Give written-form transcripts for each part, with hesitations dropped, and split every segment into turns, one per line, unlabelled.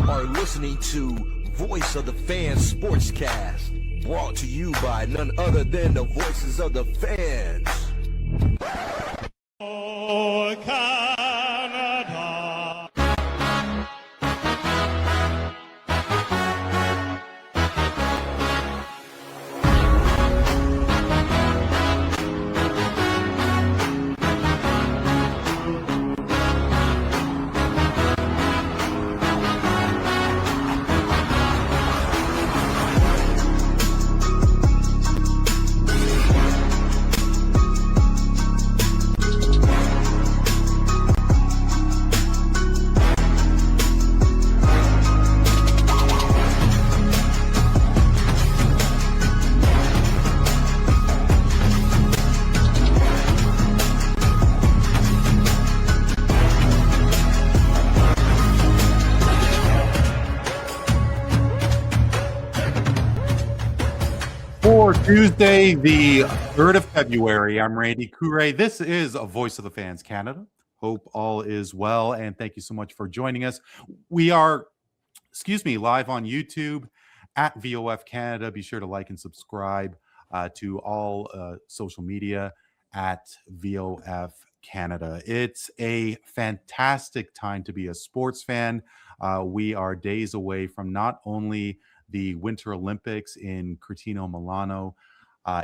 are listening to Voice of the Fans Sportscast, brought to you by none other than the voices of the fans.
Oh, Canada.
'For Tuesday, the 3rd of February, I'm Randy Kure. This is a Voice of the Fans Canada. Hope all is well, and thank you so much for joining us. We are, live on YouTube at VOF Canada. Be sure to like and subscribe to all social media at VOF Canada. It's a fantastic time to be a sports fan. We are days away from not only the Winter Olympics in Cortina, Milano,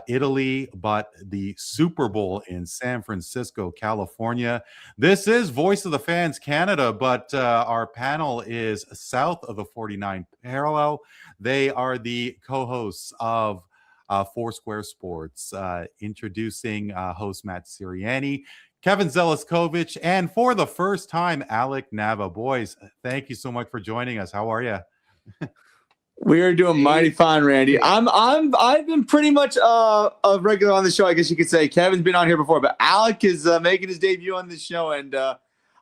Italy, but the Super Bowl in San Francisco, California. This is Voice of the Fans Canada, but our panel is south of the 49 parallel. They are the co-hosts of Foursquare Sports, introducing host Matt Siriani, Kevin Zelicskovics, and for the first time, Alec Nava. Boys, thank you so much for joining us. How are you?
We are doing mighty fine, Randy. I've been pretty much a regular on the show, I guess you could say. Kevin's been on here before, but Alec is making his debut on this show. And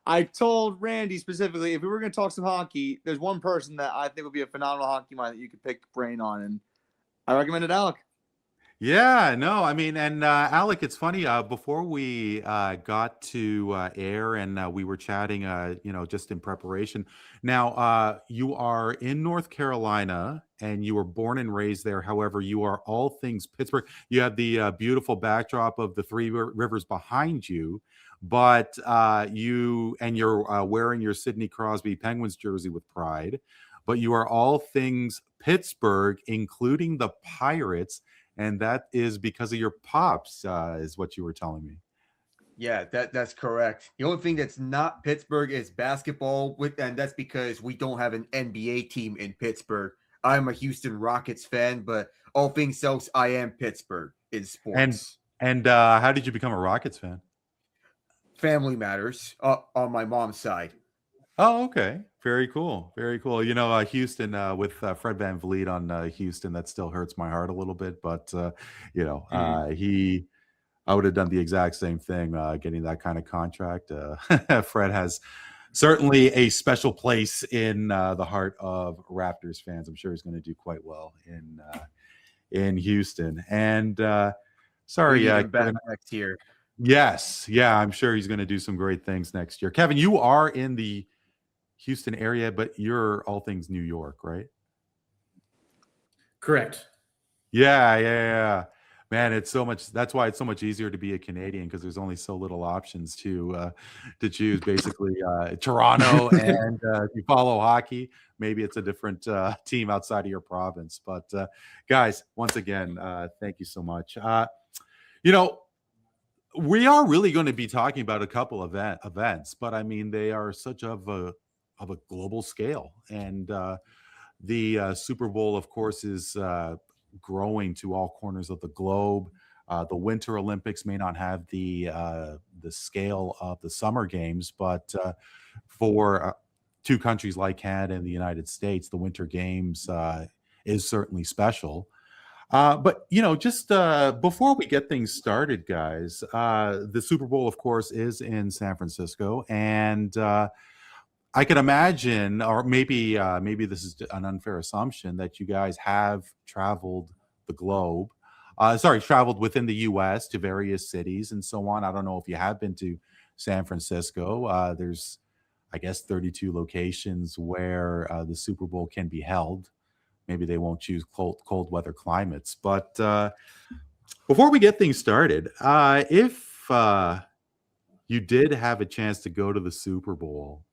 I told Randy specifically, if we were going to talk some hockey, there's one person that I think would be a phenomenal hockey mind that you could pick brain on, and I recommended Alec.
Yeah, no, I mean, and Alec, it's funny, before we got to air and we were chatting, just in preparation. Now, you are in North Carolina and you were born and raised there. However, you are all things Pittsburgh. You have the beautiful backdrop of the three rivers behind you, but you're wearing your Sidney Crosby Penguins jersey with pride, but you are all things Pittsburgh, including the Pirates. And that is because of your pops, is what you were telling me.
Yeah, that's correct. The only thing that's not Pittsburgh is basketball, and that's because we don't have an NBA team in Pittsburgh. I'm a Houston Rockets fan, but all things else, I am Pittsburgh in sports.
And how did you become a Rockets fan?
Family matters on my mom's side.
Oh, okay. Very cool. Very cool. Houston with Fred VanVleet on Houston, that still hurts my heart a little bit. But, I would have done the exact same thing getting that kind of contract. Fred has certainly a special place in the heart of Raptors fans. I'm sure he's going to do quite well in Houston. And
back next year.
Yes. Yeah, I'm sure he's going to do some great things next year. Kevin, you are in the Houston area, but you're all things New York, right?
Correct.
Yeah. Man, it's so much. That's why it's so much easier to be a Canadian, because there's only so little options to choose. Basically, Toronto, and if you follow hockey, maybe it's a different team outside of your province. But guys, once again, thank you so much. We are really going to be talking about a couple of events, but I mean, they are such of a global scale, and the Super Bowl, of course, is growing to all corners of the globe. The Winter Olympics may not have the scale of the Summer Games, but for two countries like Canada and the United States, the Winter Games is certainly special. But just before we get things started, guys, the Super Bowl, of course, is in San Francisco, and I can imagine, or maybe this is an unfair assumption, that you guys have traveled the globe. Traveled within the U.S. to various cities and so on. I don't know if you have been to San Francisco. There's I guess 32 locations where the Super Bowl can be held. Maybe they won't choose cold weather climates. But before we get things started, if you did have a chance to go to the Super Bowl,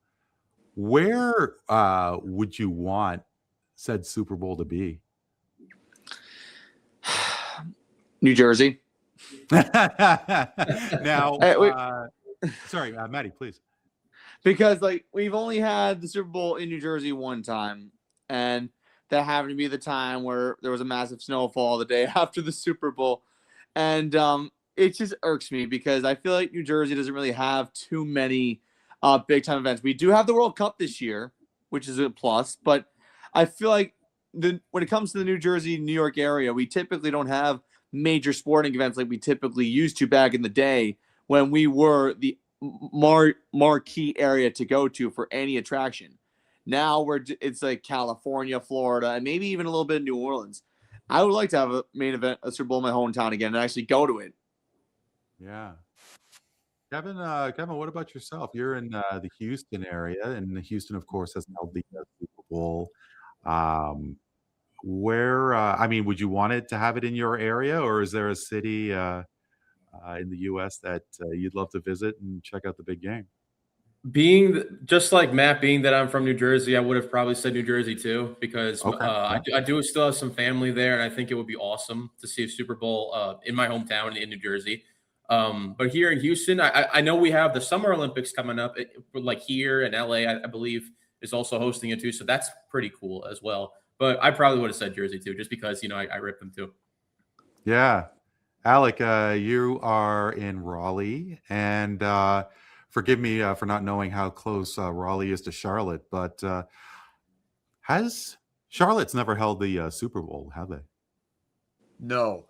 where would you want said Super Bowl to be?
New Jersey.
Now,
Hey,
sorry, Maddie, please.
Because like we've only had the Super Bowl in New Jersey one time, and that happened to be the time where there was a massive snowfall the day after the Super Bowl, and it just irks me because I feel like New Jersey doesn't really have too many big time events. We do have the World Cup this year, which is a plus, but I feel like when it comes to the New Jersey, New York area, we typically don't have major sporting events like we typically used to back in the day when we were the marquee area to go to for any attraction. Now it's like California, Florida, and maybe even a little bit of New Orleans. I would like to have a main event, a Super Bowl in my hometown again, and actually go to it.
Yeah. Kevin, what about yourself? You're in the Houston area, and Houston, of course, has held the Super Bowl. Would you want it to have it in your area, or is there a city in the U.S. that you'd love to visit and check out the big game?
Just like Matt, being that I'm from New Jersey, I would have probably said New Jersey too, because I do still have some family there, and I think it would be awesome to see a Super Bowl in my hometown in New Jersey. But here in Houston, I know we have the Summer Olympics coming up, like here in LA, I believe is also hosting it too. So that's pretty cool as well. But I probably would have said Jersey too, just because, I rip them too.
Yeah. Alec, you are in Raleigh, and forgive me for not knowing how close Raleigh is to Charlotte, but Charlotte's never held the Super Bowl, have they?
No,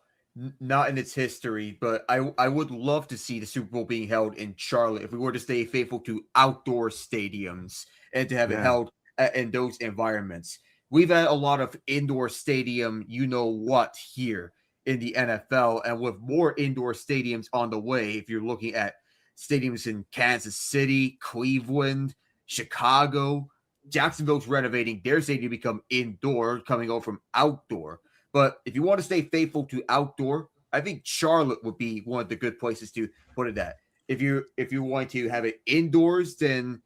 not in its history, but I would love to see the Super Bowl being held in Charlotte if we were to stay faithful to outdoor stadiums and to have it held in those environments. We've had a lot of indoor stadium, here in the NFL, and with more indoor stadiums on the way, if you're looking at stadiums in Kansas City, Cleveland, Chicago, Jacksonville's renovating their stadium to become indoor, coming over from outdoor. But if you want to stay faithful to outdoor, I think Charlotte would be one of the good places to put it at. If you want to have it indoors, then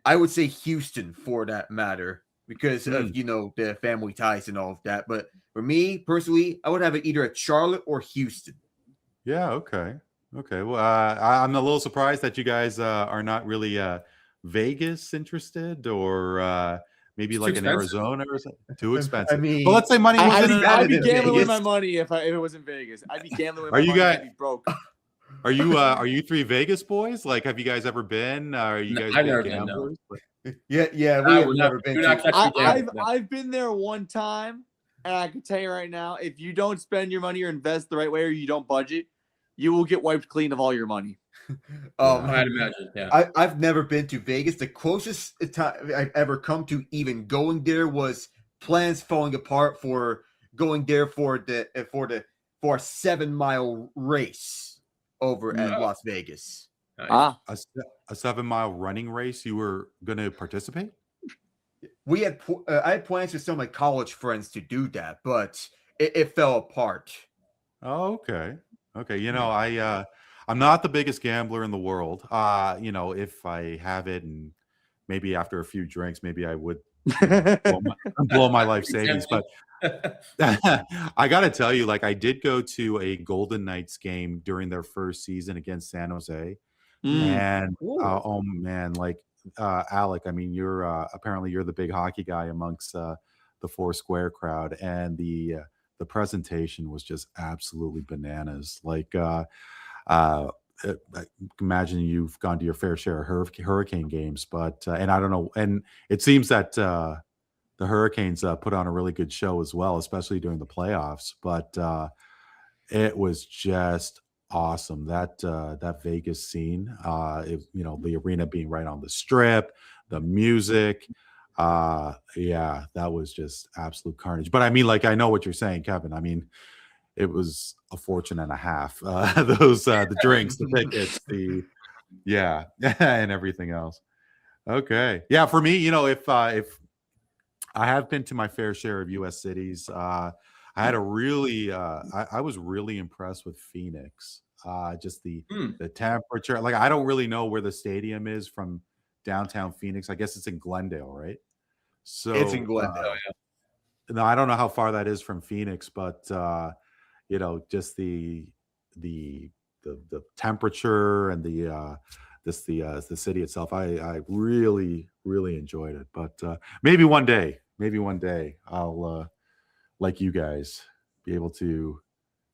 I would say Houston for that matter, because of the family ties and all of that. But for me personally, I would have it either at Charlotte or Houston.
Yeah. Okay. Well, I'm a little surprised that you guys are not really Vegas interested, or maybe like in Arizona or something. Too expensive.
I mean,
but let's say money wasn't.
I'd be gambling with my money if it was in Vegas. I'd be gambling with my money. I'd be broke.
Are you three Vegas boys? Like, have you guys ever been? Are you guys gamblers?
Yeah, we've never been.
I've been there one time, and I can tell you right now, if you don't spend your money or invest the right way, or you don't budget, you will get wiped clean of all your money.
I'd imagine. Yeah,
I've never been to Vegas. The closest time I've ever come to even going there was plans falling apart for going there for a 7-mile race over at Las Vegas.
Nice.
A 7-mile running race. You were going to participate?
I had plans with some of my college friends to do that, but it fell apart.
Oh, okay. I'm not the biggest gambler in the world. If I have it, and maybe after a few drinks, maybe I would blow my life savings. But I got to tell you, like, I did go to a Golden Knights game during their first season against San Jose. And oh man, like Alec, I mean, you're apparently you're the big hockey guy amongst the Four Square crowd, and the presentation was just absolutely bananas. Like, imagine you've gone to your fair share of Hurricane games, but and I don't know, and it seems that the Hurricanes put on a really good show as well, especially during the playoffs. But it was just awesome, that Vegas scene. The arena being right on the Strip, the music. Yeah, that was just absolute carnage. But I mean, like, I know what you're saying, Kevin. I mean, it was a fortune and a half. The drinks, the tickets, and everything else. Okay. Yeah, for me, if I have been to my fair share of U.S. cities, I had a really, I was really impressed with Phoenix. Just the temperature. Like, I don't really know where the stadium is from downtown Phoenix. I guess it's in Glendale, right? So
It's in Glendale.
no, I don't know how far that is from Phoenix, but just the temperature and the city itself, I really enjoyed it. But maybe one day I'll like you guys be able to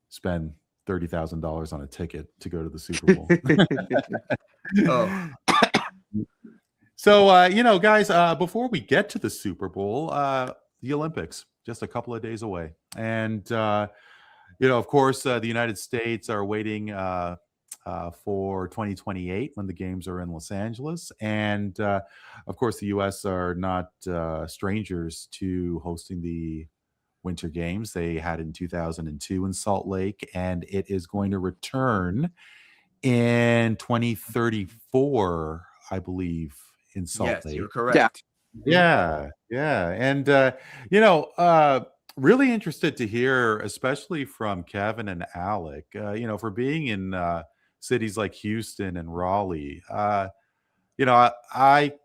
spend $30,000 on a ticket to go to the Super Bowl.
Oh.
So guys, before we get to the Super Bowl, the Olympics just a couple of days away, and of course, the United States are waiting for 2028 when the games are in Los Angeles. And of course, the US are not strangers to hosting the Winter Games. They had in 2002 in Salt Lake, and it is going to return in 2034, I believe, in Salt
Yes,
Lake.
you're correct.
Yeah. And, really interested to hear, especially from Kevin and Alec, for being in cities like Houston and Raleigh. I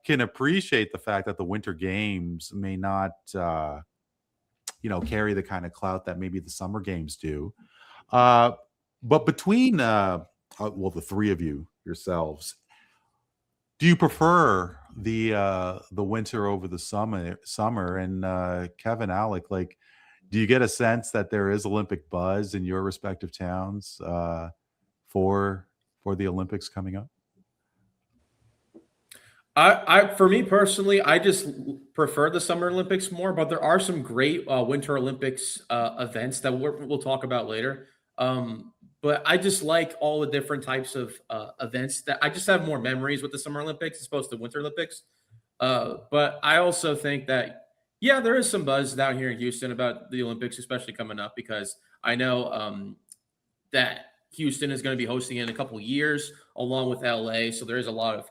can appreciate the fact that the Winter Games may not, carry the kind of clout that maybe the Summer Games do. But between, the three of you yourselves, do you prefer the winter over the summer? And Kevin, Alec, like, do you get a sense that there is Olympic buzz in your respective towns for the Olympics coming up?
For me personally, I just prefer the Summer Olympics more, but there are some great Winter Olympics events that we'll talk about later. But I just like all the different types of events that I just have more memories with the Summer Olympics as opposed to Winter Olympics. But I also think that, yeah, there is some buzz down here in Houston about the Olympics, especially coming up, because I know that Houston is going to be hosting it in a couple of years along with LA. So there is a lot of,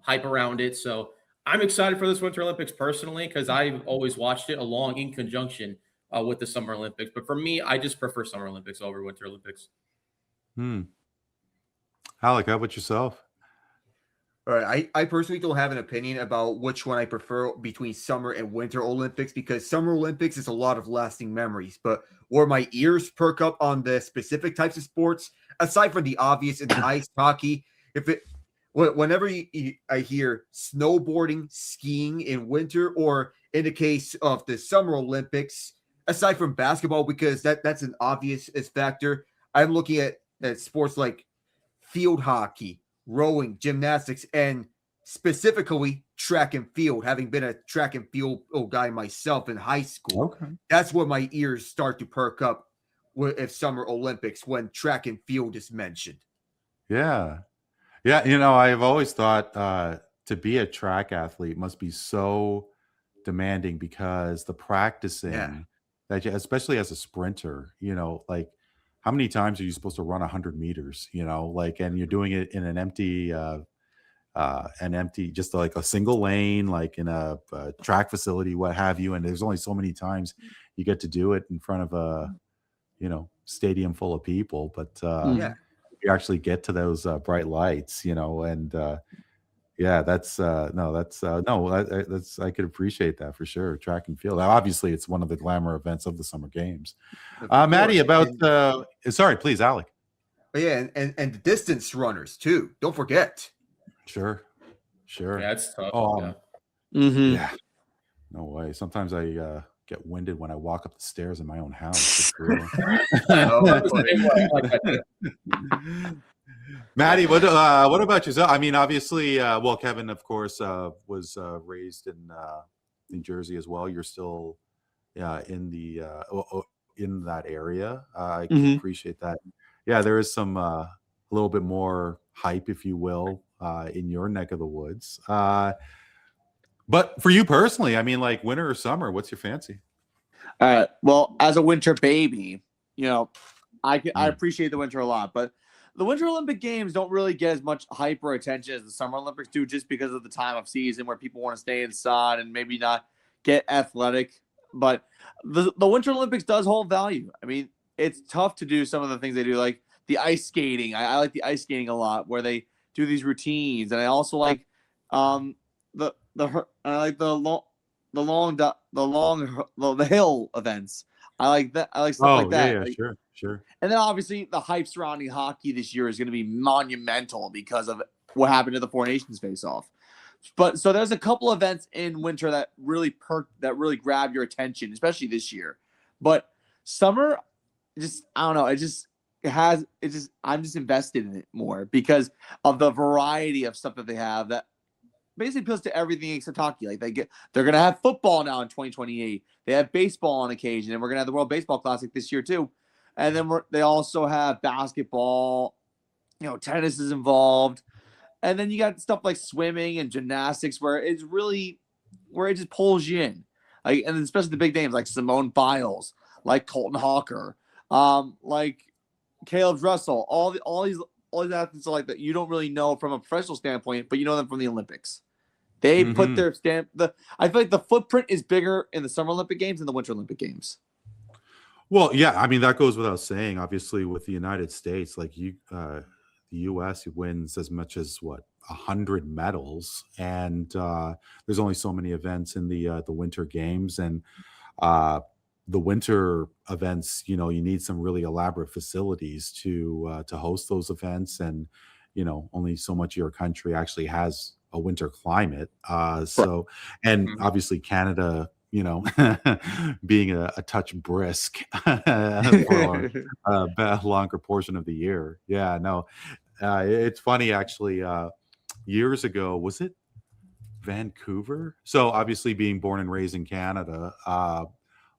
hype around it. So I'm excited for this Winter Olympics personally, because I've always watched it along in conjunction with the Summer Olympics. But for me, I just prefer Summer Olympics over Winter Olympics.
Alec, how about yourself?
All right. I personally don't have an opinion about which one I prefer between Summer and Winter Olympics, because Summer Olympics is a lot of lasting memories. But where my ears perk up on the specific types of sports, aside from the obvious in the ice hockey, whenever I hear snowboarding, skiing in winter, or in the case of the Summer Olympics, aside from basketball, because that's an obvious factor, I'm looking at sports like field hockey, rowing, gymnastics, and specifically track and field, having been a track and field guy myself in high school.
Okay.
That's where my ears start to perk up if Summer Olympics, when track and field is mentioned.
Yeah. I've always thought to be a track athlete must be so demanding, because the practicing that especially as a sprinter, like, how many times are you supposed to run 100 meters, and you're doing it in an empty, just like a single lane, like in a track facility, what have you. And there's only so many times you get to do it in front of a, stadium full of people. But you actually get to those bright lights, and that's I could appreciate that for sure. Track and field, obviously, it's one of the glamour events of the Summer Games. Maddie, about sorry, please, Alec.
Yeah, and the distance runners too. Don't forget.
Sure.
Yeah, it's tough.
Yeah. No way. Sometimes I get winded when I walk up the stairs in my own house. Maddie, what about yourself? I mean, obviously, Kevin, of course, was raised in New Jersey as well. You're still in that area. I can appreciate that. Yeah, there is some a little bit more hype, if you will, in your neck of the woods. But for you personally, I mean, like, winter or summer, what's your fancy?
All right. Well, as a winter baby, I appreciate the winter a lot, but the Winter Olympic Games don't really get as much hype or attention as the Summer Olympics do, just because of the time of season where people want to stay inside and maybe not get athletic. But the Winter Olympics does hold value. I mean, it's tough to do some of the things they do, like the ice skating. I like the ice skating a lot, where they do these routines, and I also like the hill events. I like that. I like stuff like that.
Yeah, sure.
And then obviously the hype surrounding hockey this year is going to be monumental because of what happened to the Four Nations face-off. But so there's a couple events in winter that really grab your attention, especially this year. But summer, I don't know. I'm just invested in it more because of the variety of stuff that they have that basically appeals to everything except hockey. Like they're gonna have football now in 2028. They have baseball on occasion, and we're gonna have the World Baseball Classic this year too. And then they also have basketball. Tennis is involved, and then you got stuff like swimming and gymnastics where it just pulls you in. Like, and especially the big names like Simone Biles, like Colton Hawker, like Caleb Russell. All these athletes are like that you don't really know from a professional standpoint, but you know them from the Olympics. They put their stamp. I feel like the footprint is bigger in the Summer Olympic Games than the Winter Olympic Games.
Well, yeah, I mean that goes without saying. Obviously, with the United States, like the U.S. wins as much as 100 medals, and there's only so many events in the Winter Games, and the winter events. You need some really elaborate facilities to host those events, and only so much of your country actually has a winter climate. So, and obviously Canada, being a touch brisk for a longer portion of the year. Yeah, no, it's funny actually. Years ago, was it Vancouver? So obviously being born and raised in Canada,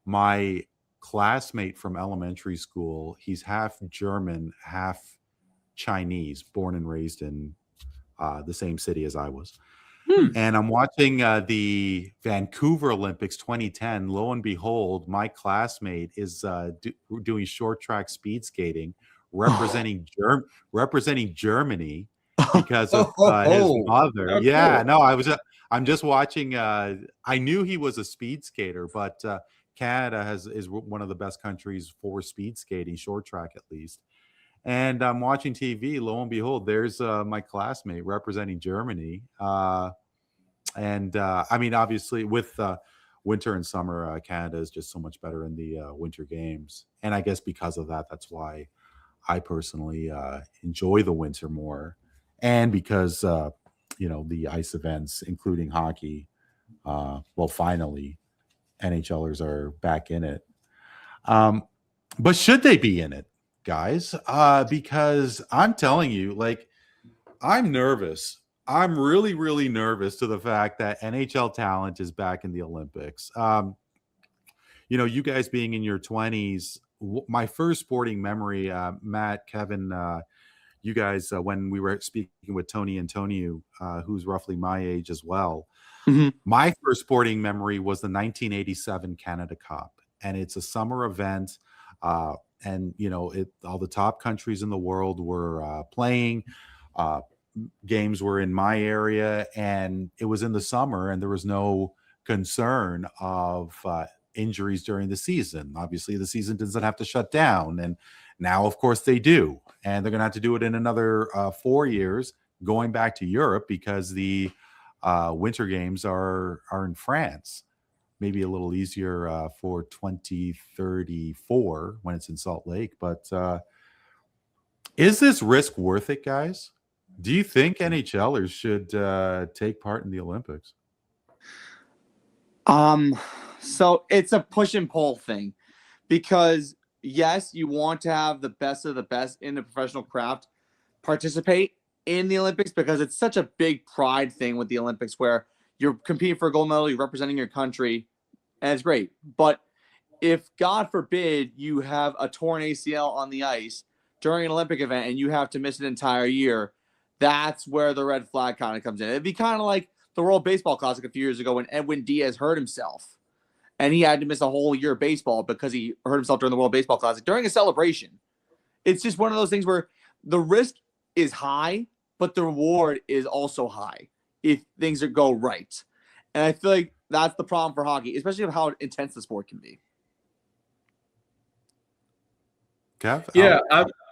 my classmate from elementary school, he's half German, half Chinese, born and raised in the same city as I was. And I'm watching the Vancouver Olympics 2010. Lo and behold, my classmate is doing short track speed skating, representing Germany because of his mother.
Oh,
Yeah,
cool.
no, I'm just watching. I knew he was a speed skater, but Canada is one of the best countries for speed skating, short track at least. And I'm watching TV. Lo and behold, there's my classmate representing Germany. I mean, obviously, with winter and summer, Canada is just so much better in the Winter Games. And I guess because of that, that's why I personally enjoy the winter more. And because, the ice events, including hockey, finally, NHLers are back in it. But should they be in it? Guys, because I'm telling you, I'm nervous. I'm really, really nervous to the fact that NHL talent is back in the Olympics. You guys being in your 20s, my first sporting memory, Matt, Kevin, you guys, when we were speaking with Tony Antonio, who's roughly my age as well, my first sporting memory was the 1987 Canada Cup, and it's a summer event. And all the top countries in the world were playing. Games were in my area, and it was in the summer, and there was no concern of injuries during the season. Obviously, the season doesn't have to shut down, and now, of course, they do, and they're going to have to do it in another 4 years, going back to Europe because the Winter Games are in France. Maybe a little easier for 2034 when it's in Salt Lake. But is this risk worth it, guys? Do you think NHLers should take part in the Olympics?
So it's a push and pull thing because, yes, you want to have the best of the best in the professional craft participate in the Olympics because it's such a big pride thing with the Olympics where you're competing for a gold medal, you're representing your country, and it's great. But if, God forbid, you have a torn ACL on the ice during an Olympic event and you have to miss an entire year, that's where the red flag kind of comes in. It'd be kind of like the World Baseball Classic a few years ago when Edwin Diaz hurt himself and he had to miss a whole year of baseball because he hurt himself during the World Baseball Classic during a celebration. It's just one of those things where the risk is high, but the reward is also high if things go right. And I feel like that's the problem for hockey, especially how intense the sport can be.
Kev?
Yeah,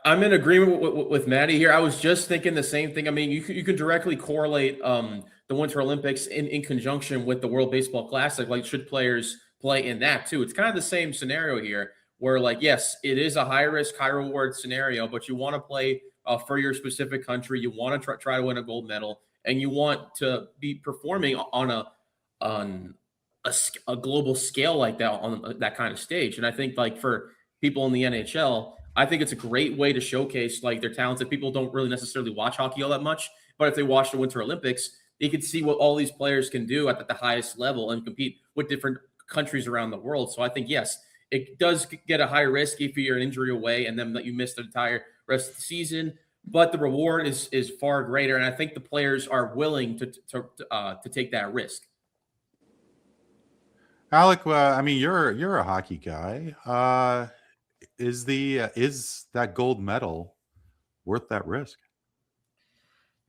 I'm in agreement with Maddie here. I was just thinking the same thing. I mean, you can directly correlate the Winter Olympics in conjunction with the World Baseball Classic. Like, should players play in that too? It's kind of the same scenario here, where like, yes, it is a high risk, high reward scenario, but you want to play for your specific country. You want to try to win a gold medal, and you want to be performing on a global scale like that, on that kind of stage. And I think, like, for people in the NHL, I think it's a great way to showcase like their talents that people don't really necessarily watch hockey all that much. But if they watch the Winter Olympics, they can see what all these players can do at the highest level and compete with different countries around the world. So I think, yes, it does get a high risk if you're an injury away and then that you miss the entire rest of the season. But the reward is far greater, and I think the players are willing to take that risk.
Alec, I mean, you're a hockey guy. Is that gold medal worth that risk?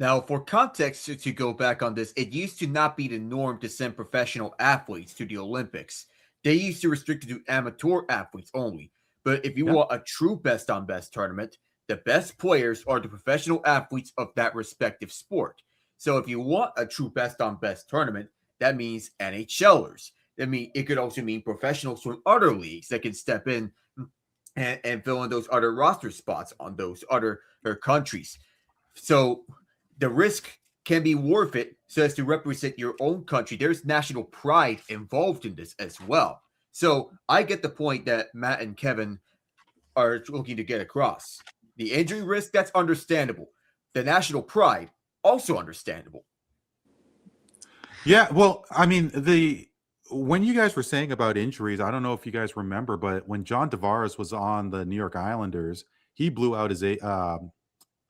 Now, for context, to go back on this, it used to not be the norm to send professional athletes to the Olympics. They used to restrict it to amateur athletes only. But if you want a true best-on-best tournament, the best players are the professional athletes of that respective sport. So if you want a true best-on-best tournament, that means NHLers. I mean, it could also mean professionals from other leagues that can step in and fill in those other roster spots on those other countries. So the risk can be worth it so as to represent your own country. There's national pride involved in this as well. So I get the point that Matt and Kevin are looking to get across. The injury risk, that's understandable. The national pride, also understandable.
Yeah, well, I mean, when you guys were saying about injuries, I don't know if you guys remember, but when John Tavares was on the New York Islanders, he blew out his ACL,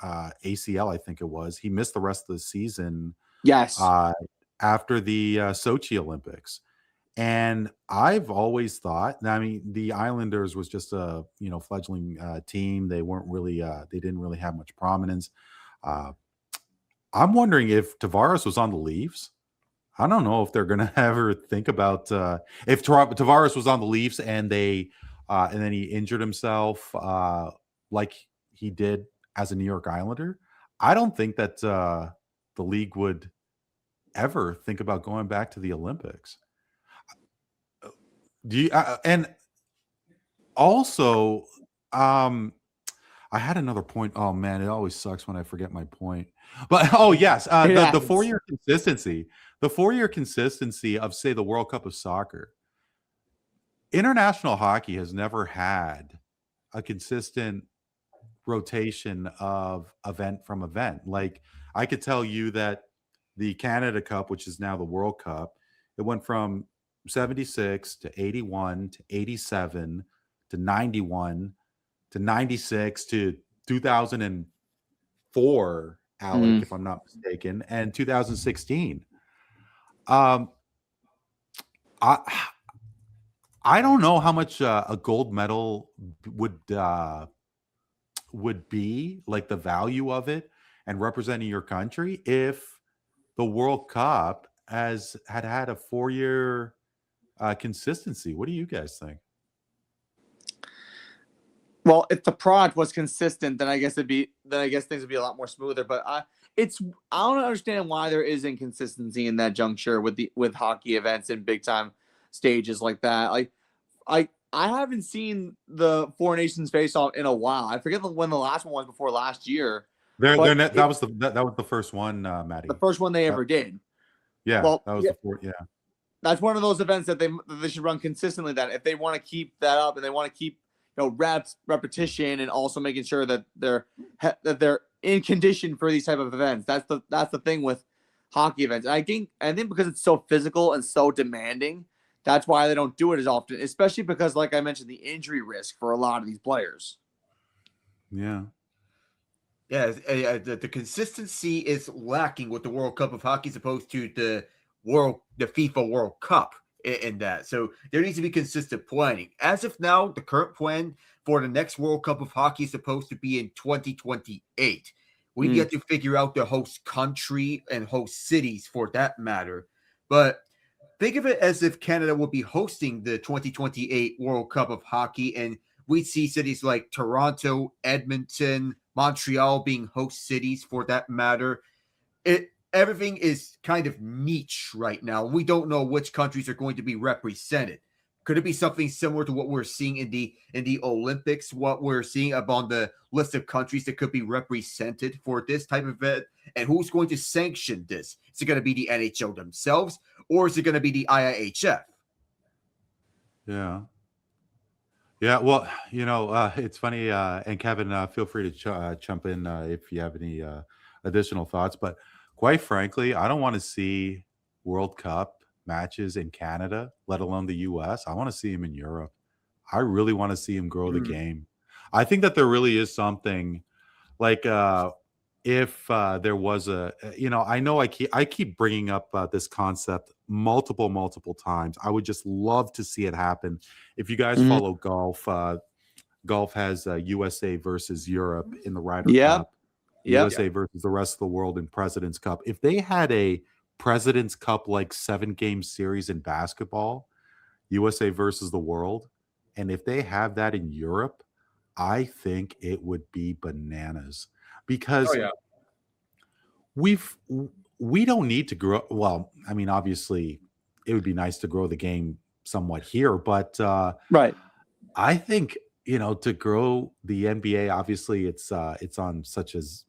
I think it was. He missed the rest of the season.
Yes.
After the Sochi Olympics. And I've always thought, I mean, the Islanders was just a fledgling team. They weren't really, they didn't really have much prominence. I'm wondering if Tavares was on the Leafs. I don't know if they're going to ever think about if Tavares was on the Leafs and then he injured himself like he did as a New York Islander. I don't think that the league would ever think about going back to the Olympics. Do you? And also, I had another point. Oh man, it always sucks when I forget my point. But yes, the 4-year consistency. The 4-year consistency of, say, the World Cup of Soccer. International hockey has never had a consistent rotation of event from event. Like, I could tell you that the Canada Cup, which is now the World Cup, it went from 76 to 81 to 87 to 91 to 96 to 2004, Alec, if I'm not mistaken, and 2016. I don't know how much a gold medal would be, like the value of it and representing your country, if the World Cup had a 4-year consistency. What do you guys think?
Well, if the product was consistent, then I guess things would be a lot more smoother. But I don't understand why there is inconsistency in that juncture with hockey events and big time stages like that. Like, I haven't seen the Four Nations face off in a while. I forget when the last one was before last year.
That was the first one, Maddie.
The first one they ever did.
Yeah,
well,
that was the fourth. Yeah,
that's one of those events that they should run consistently. That if they want to keep that up and they want to keep repetition and also making sure that they're in condition for these type of events. That's the thing with hockey events. And I think because it's so physical and so demanding, that's why they don't do it as often. Especially because, like I mentioned, the injury risk for a lot of these players.
Yeah.
Yeah, the consistency is lacking with the World Cup of Hockey as opposed to the FIFA World Cup. in that. So there needs to be consistent planning. As of now, the current plan for the next World Cup of Hockey is supposed to be in 2028. We've yet to figure out the host country and host cities for that matter. But think of it as if Canada will be hosting the 2028 World Cup of Hockey, and we'd see cities like Toronto, Edmonton, Montreal being host cities for that matter. Everything is kind of niche right now. We don't know which countries are going to be represented. Could it be something similar to what we're seeing in the Olympics, what we're seeing upon the list of countries that could be represented for this type of event? And who's going to sanction this? Is it going to be the NHL themselves, or is it going to be the IIHF?
Yeah. Yeah, well, it's funny, and Kevin, feel free to jump in if you have any additional thoughts. But quite frankly, I don't want to see World Cup matches in Canada, let alone the U.S. I want to see them in Europe. I really want to see them grow the game. I think that there really is something like if there was I know I keep bringing up this concept multiple times. I would just love to see it happen. If you guys follow golf, golf has USA versus Europe in the Ryder Cup, USA versus the rest of the world in President's Cup. If they had a President's Cup like 7-game series in basketball, USA versus the world, and if they have that in Europe, I think it would be bananas. Because we don't need to grow. Well, I mean, obviously, it would be nice to grow the game somewhat here, but I think to grow the NBA, obviously, it's on such as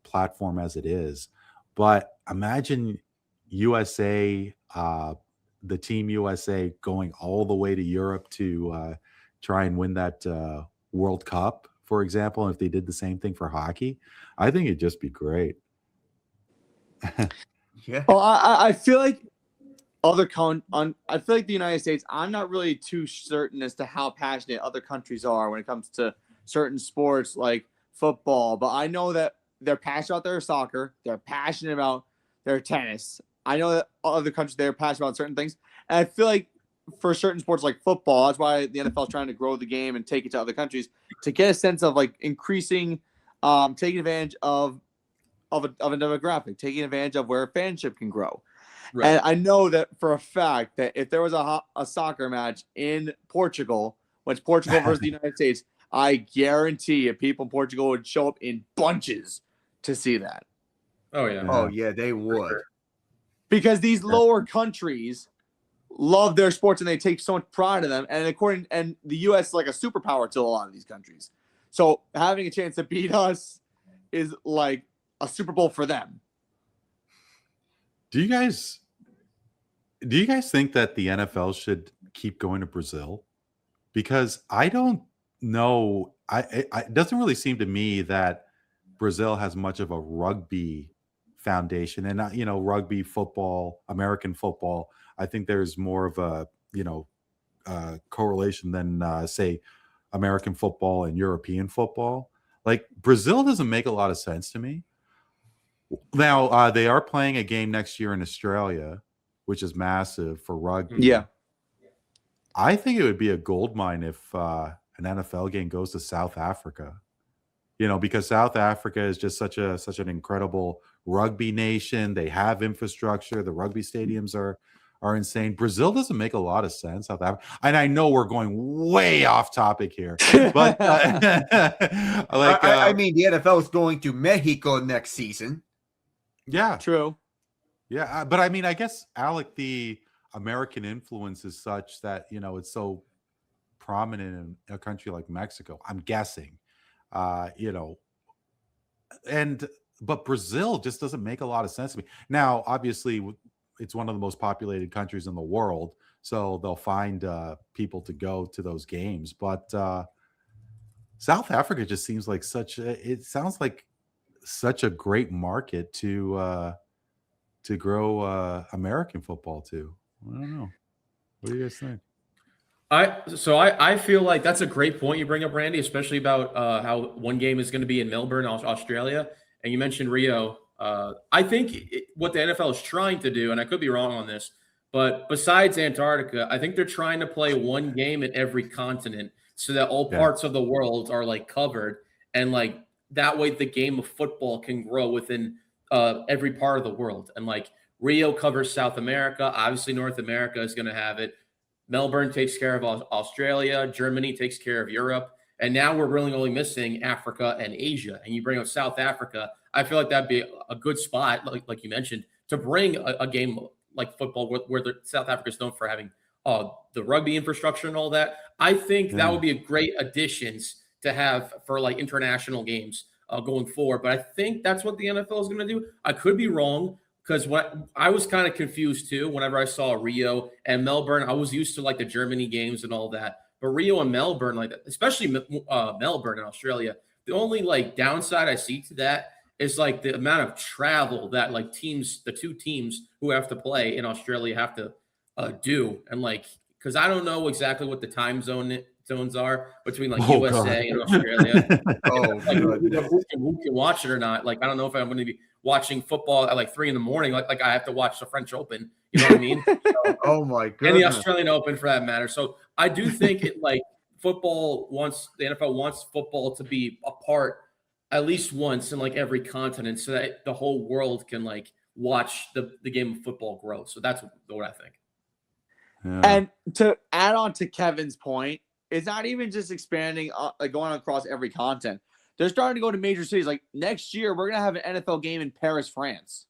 platform as it is. But imagine USA, the Team USA, going all the way to Europe to try and win that World Cup, for example. If they did the same thing for hockey, I think it'd just be great.
Well, I feel like I feel like the United States, I'm not really too certain as to how passionate other countries are when it comes to certain sports like football, but I know that they're passionate about their soccer, they're passionate about their tennis. I know that other countries, they're passionate about certain things, and I feel like for certain sports like football, that's why the NFL is trying to grow the game and take it to other countries to get a sense of like increasing, taking advantage of a demographic, taking advantage of where fanship can grow. Right. And I know that for a fact that if there was a soccer match in Portugal, when it's Portugal versus the United States, I guarantee you people in Portugal would show up in bunches to see that.
Oh, yeah.
Oh, yeah, they would.
Sure.
Because these lower countries love their sports and they take so much pride in them. And the U.S. is like a superpower to a lot of these countries. So having a chance to beat us is like a Super Bowl for them.
Do you guys think that the NFL should keep going to Brazil? Because I don't know. It doesn't really seem to me that Brazil has much of a rugby foundation, and rugby, football, American football. I think there's more of a correlation than say American football and European football. Like Brazil doesn't make a lot of sense to me. Now they are playing a game next year in Australia, which is massive for rugby.
Yeah,
I think it would be a gold mine if an NFL game goes to South Africa. Because South Africa is just such an incredible rugby nation. They have infrastructure. The rugby stadiums are insane. Brazil doesn't make a lot of sense. South Africa, and I know we're going way off topic here, but
I mean, the NFL is going to Mexico next season.
Yeah,
true.
Yeah, but I mean, I guess, Alec, the American influence is such that it's so prominent in a country like Mexico. I'm guessing. But Brazil just doesn't make a lot of sense to me. Now, obviously, it's one of the most populated countries in the world, so they'll find people to go to those games. But South Africa just seems like it sounds like such a great market to grow American football to. I don't know. What do you guys think?
I feel like that's a great point you bring up, Randy, especially about how one game is going to be in Melbourne, Australia, and you mentioned Rio. I think what the NFL is trying to do, and I could be wrong on this, But besides Antarctica, I think they're trying to play one game in every continent so that all parts of the world are like covered, and like that way the game of football can grow within every part of the world. And like Rio covers South America, obviously North America is going to have it. Melbourne takes care of Australia, Germany takes care of Europe, and now we're really only missing Africa and Asia. And you bring up South Africa, I feel like that'd be a good spot, like you mentioned, to bring a game like football, where the South Africa is known for having the rugby infrastructure and all that. I think that would be a great additions to have for like international games going forward. But I think that's what the NFL is going to do. I could be wrong, because what I was kind of confused too whenever I saw Rio and Melbourne. I was used to like the Germany games and all that, but Rio and Melbourne, like especially Melbourne in Australia, the only like downside I see to that is like the amount of travel that like the two teams who have to play in Australia have to do. And like, because I don't know exactly what the time zones are between like USA and Australia. Like, who can watch it or not? Like, I don't know if I'm going to be watching football at like 3 a.m. Like I have to watch the French Open. You know what I mean? So,
oh my goodness.
And the Australian Open for that matter. So I do think the NFL wants football to be a part at least once in like every continent, so that the whole world can like watch the game of football grow. So that's what I think.
Yeah.
And to add on to Kevin's point, it's not even just expanding, like going across every continent. They're starting to go to major cities. Like next year, we're gonna have an NFL game in Paris, France.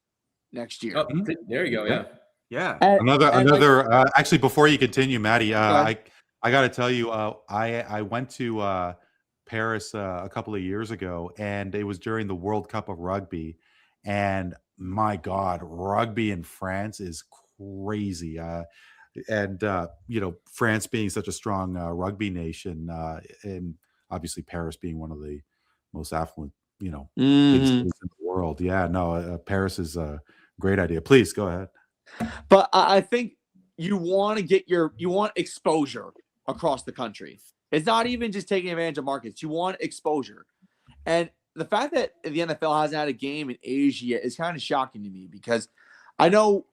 Next year.
Oh, there you go. Yeah.
Yeah.
Another. Actually, before you continue, Maddie, I got to tell you, I went to Paris a couple of years ago, and it was during the World Cup of Rugby, and my God, rugby in France is crazy. And France being such a strong rugby nation, and obviously Paris being one of the most affluent, big cities in the world. Yeah, no, Paris is a great idea. Please go ahead.
But I think you want exposure across the country. It's not even just taking advantage of markets. You want exposure. And the fact that the NFL hasn't had a game in Asia yet is kind of shocking to me, because I know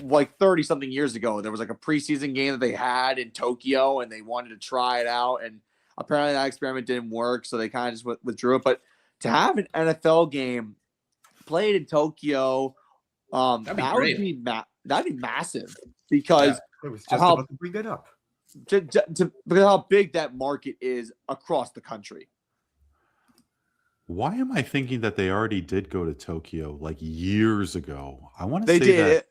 like 30-something years ago, there was like a preseason game that they had in Tokyo, and they wanted to try it out. And apparently that experiment didn't work, so they kind of just withdrew it. But to have an NFL game played in Tokyo, that'd be massive, because
I was just about to bring that up.
Because how big that market is across the country.
Why am I thinking that they already did go to Tokyo like years ago? I want to
They
say
did.
that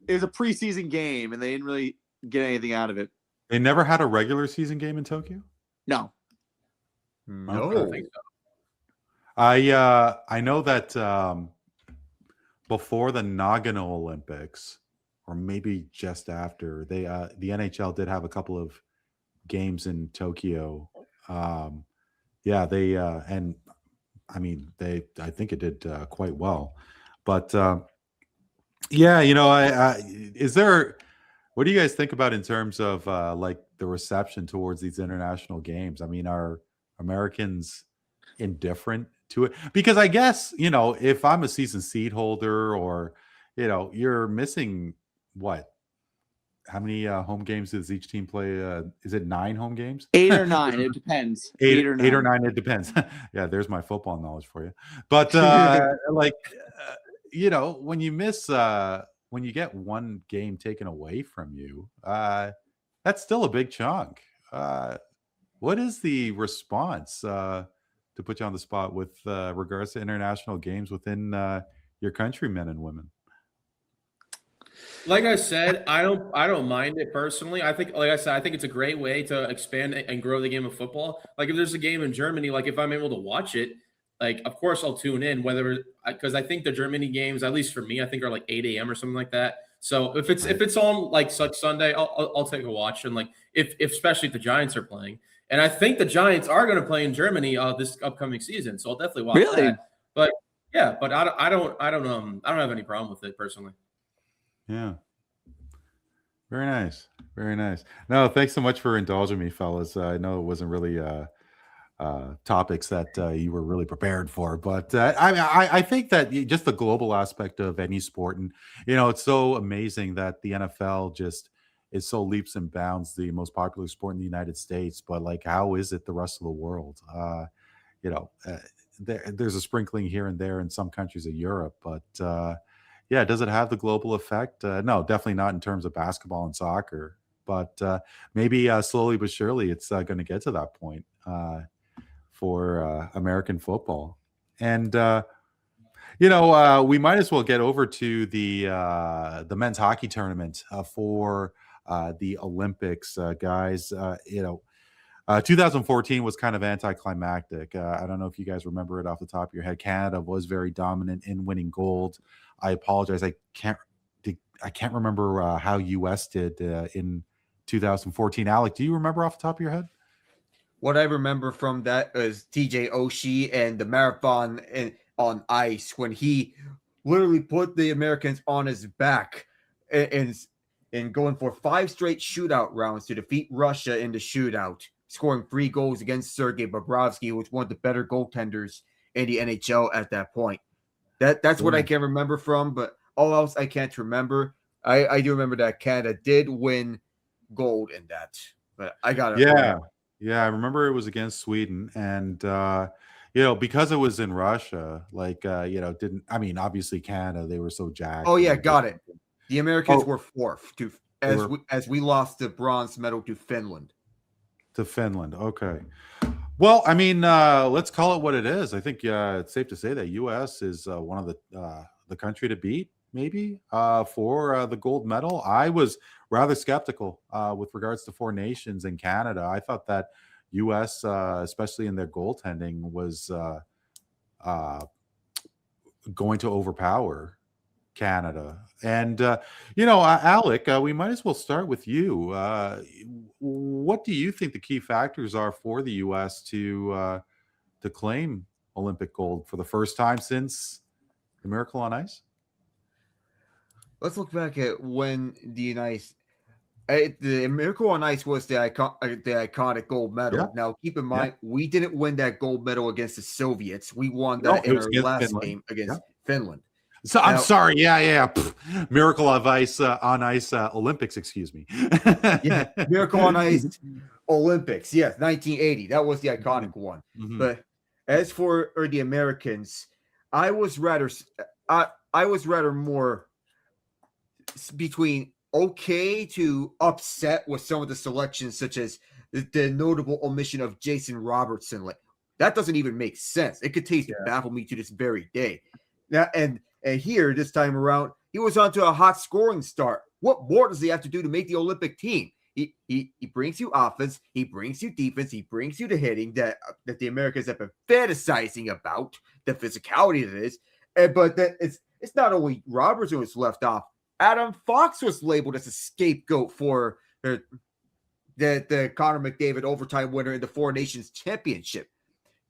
It was a preseason game, and they didn't really get anything out of it.
they never had a regular season game in Tokyo.
No.
No.
I don't think so.
I know that before the Nagano Olympics, or maybe just after, the NHL did have a couple of games in Tokyo. They and I mean I think it did quite well, but is there? What do you guys think about in terms of like the reception towards these international games? I mean, are Americans indifferent to it? Because I guess, if I'm a season seed holder, or, you're missing what? How many home games does each team play? Is it 9 home games?
8 or 9. It depends.
8 or 9. It depends. Yeah, there's my football knowledge for you. But when you miss, when you get one game taken away from you, that's still a big chunk. What is the response, to put you on the spot, with regards to international games within your countrymen and women?
Like I said, I don't mind it personally. I think, like I said, I think it's a great way to expand and grow the game of football. Like if there's a game in Germany, like if I'm able to watch it, like of course I'll tune in, because I think the Germany games, at least for me, I think are like 8 a.m. or something like that. So if it's on like Sunday, I'll take a watch. And like if especially if the Giants are playing, and I think the Giants are going to play in Germany this upcoming season, so I'll definitely watch that. But yeah, but I don't have any problem with it personally.
Yeah. Very nice. Very nice. No, thanks so much for indulging me, fellas. I know it wasn't really topics that you were really prepared for. But I think that just the global aspect of any sport, and it's so amazing that the NFL just is so leaps and bounds the most popular sport in the United States. But like, how is it the rest of the world? You know, uh, there's a sprinkling here and there in some countries of Europe, but yeah, does it have the global effect? No, definitely not in terms of basketball and soccer. But maybe slowly but surely, it's going to get to that point. For American football. And we might as well get over to the men's hockey tournament for the Olympics, guys. 2014 was kind of anticlimactic. I don't know if you guys remember it off the top of your head. Canada was very dominant in winning gold. I apologize. I can't remember how US did in 2014. Alec, do you remember off the top of your head?
What I remember from that is TJ Oshie and the marathon on ice when he literally put the Americans on his back and going for 5 straight shootout rounds to defeat Russia in the shootout, scoring 3 goals against Sergei Bobrovsky, who was one of the better goaltenders in the NHL at that point. That's what I can remember from, but all else I can't remember. I do remember that Canada did win gold in that, but I got it.
Yeah, I remember it was against Sweden, and because it was in Russia, obviously Canada, they were so jacked.
Oh yeah, got it. The Americans were fourth as we lost the bronze medal to Finland.
Okay. Well, let's call it what it is. I think it's safe to say that U.S. is one of the country to beat, maybe for the gold medal. I was rather skeptical with regards to 4 nations in Canada. I thought that U.S., especially in their goaltending, was going to overpower Canada. And, Alec, we might as well start with you. What do you think the key factors are for the U.S. to claim Olympic gold for the first time since the Miracle on Ice?
Let's look back at when the Miracle on Ice was the iconic gold medal.
Yeah.
Now, keep in mind, we didn't win that gold medal against the Soviets. We won that in our last game against Finland.
So I'm sorry. Yeah. Miracle on Ice Olympics. Excuse me.
Yeah, Miracle on Ice Olympics. Yes, 1980. That was the iconic one. Mm-hmm. But as for the Americans, I was rather more between okay to upset with some of the selections, such as the notable omission of Jason Robertson. Like, that doesn't even make sense. It continues to baffle me to this very day. Now, and here this time around, he was onto a hot scoring start. What more does he have to do to make the Olympic team? He brings you offense, he brings you defense, he brings you the hitting that the Americans have been fantasizing about, the physicality of this. But that it's not only Robertson who was left off. Adam Fox was labeled as a scapegoat for the Connor McDavid overtime winner in the 4 Nations Championship.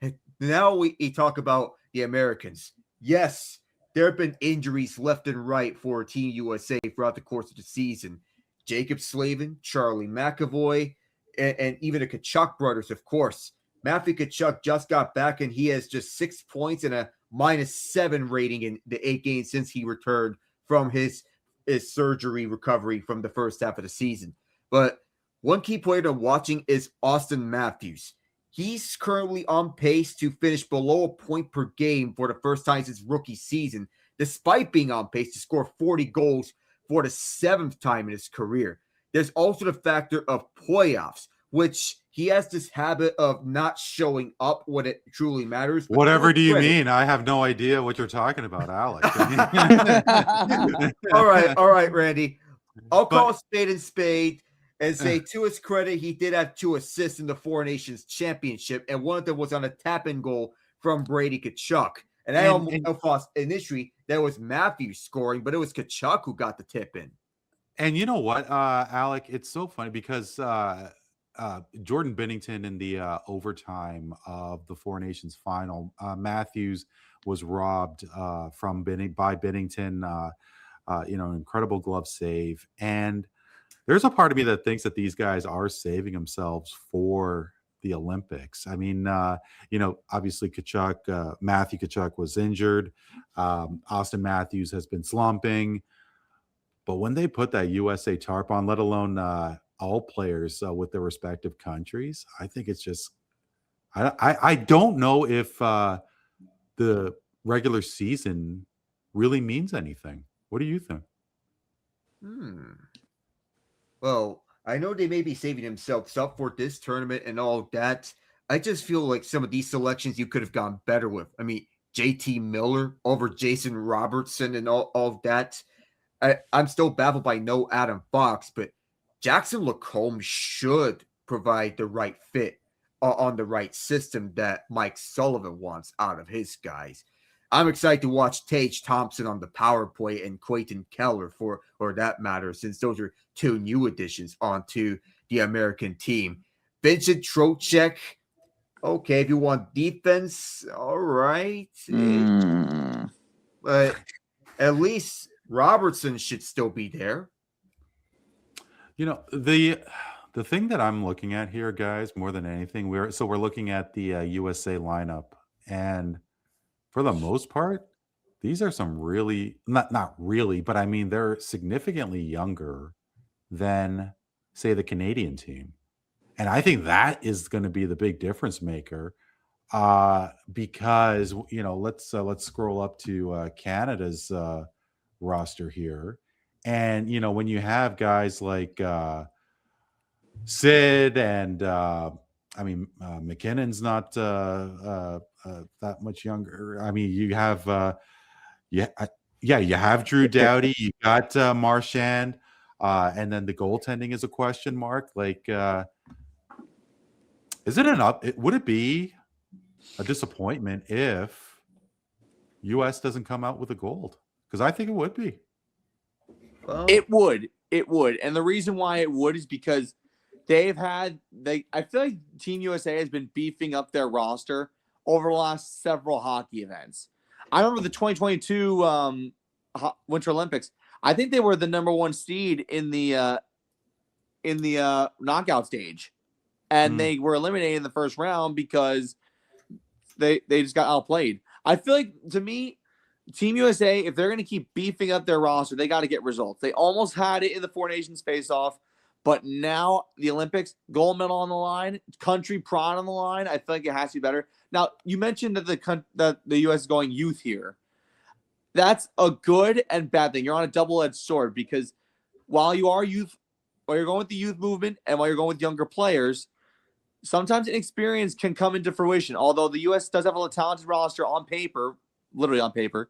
And now we talk about the Americans. Yes, there have been injuries left and right for Team USA throughout the course of the season. Jacob Slavin, Charlie McAvoy, and even the Tkachuk brothers, of course. Matthew Tkachuk just got back, and he has just 6 points and a -7 rating in the 8 games since he returned from his surgery recovery from the first half of the season. But one key player to watching is Austin Matthews. He's currently on pace to finish below a point per game for the first time since rookie season, despite being on pace to score 40 goals for the 7th time in his career. There's also the factor of playoffs, which he has this habit of not showing up when it truly matters.
Whatever do you mean? I have no idea what you're talking about, Alec.
All right, Randy. I'll call a spade and say, to his credit, he did have 2 assists in the 4 Nations Championship, and one of them was on a tap-in goal from Brady Tkachuk. And I almost thought initially that was Matthews scoring, but it was Tkachuk who got the tip in.
And you know what, Alec? It's so funny because Jordan Binnington in the overtime of the 4 Nations final, Matthews was robbed by Binnington. Incredible glove save. And there's a part of me that thinks that these guys are saving themselves for the Olympics. I mean, obviously Tkachuk, Matthew Tkachuk was injured. Austin Matthews has been slumping. But when they put that USA tarp on, let alone all players with their respective countries, I think it's just I don't know if the regular season really means anything. What do you think?
Well, I know they may be saving themselves up for this tournament and all that. I just feel like some of these selections you could have gone better with. I mean, JT Miller over Jason Robertson and all of that. I'm still baffled by no Adam Fox, but Jackson Lacombe should provide the right fit on the right system that Mike Sullivan wants out of his guys. I'm excited to watch Tage Thompson on the power play and Clayton Keller for that matter, since those are two new additions onto the American team. Vincent Trocheck, okay, if you want defense, all right. But at least Robertson should still be there.
The thing that I'm looking at here, guys, more than anything, we're looking at the USA lineup, and for the most part, these are some really not really, but I mean they're significantly younger than, say, the Canadian team, and I think that is going to be the big difference maker. Because let's scroll up to Canada's roster here, and when you have guys like Sid and McKinnon's not that much younger. I mean, you have you have Drew Doughty, you got Marchand, and then the goaltending is a question mark. Like, is it would it be a disappointment if US doesn't come out with a gold? Because I think it would be.
Well, it would. And the reason why it would is because I feel like Team USA has been beefing up their roster over the last several hockey events. I remember the 2022 Winter Olympics. I think they were the number 1 seed in the knockout stage, and they were eliminated in the first round because they just got outplayed. I feel like, to me, Team USA, if they're going to keep beefing up their roster, they got to get results. They almost had it in the Four Nations face-off, but now the Olympics, gold medal on the line, country pride on the line. I feel like it has to be better. Now, you mentioned that the U.S. is going youth here. That's a good and bad thing. You're on a double-edged sword, because while you are youth, while you're going with the youth movement and while you're going with younger players, sometimes inexperience can come into fruition. Although the U.S. does have a talented roster on paper, literally on paper,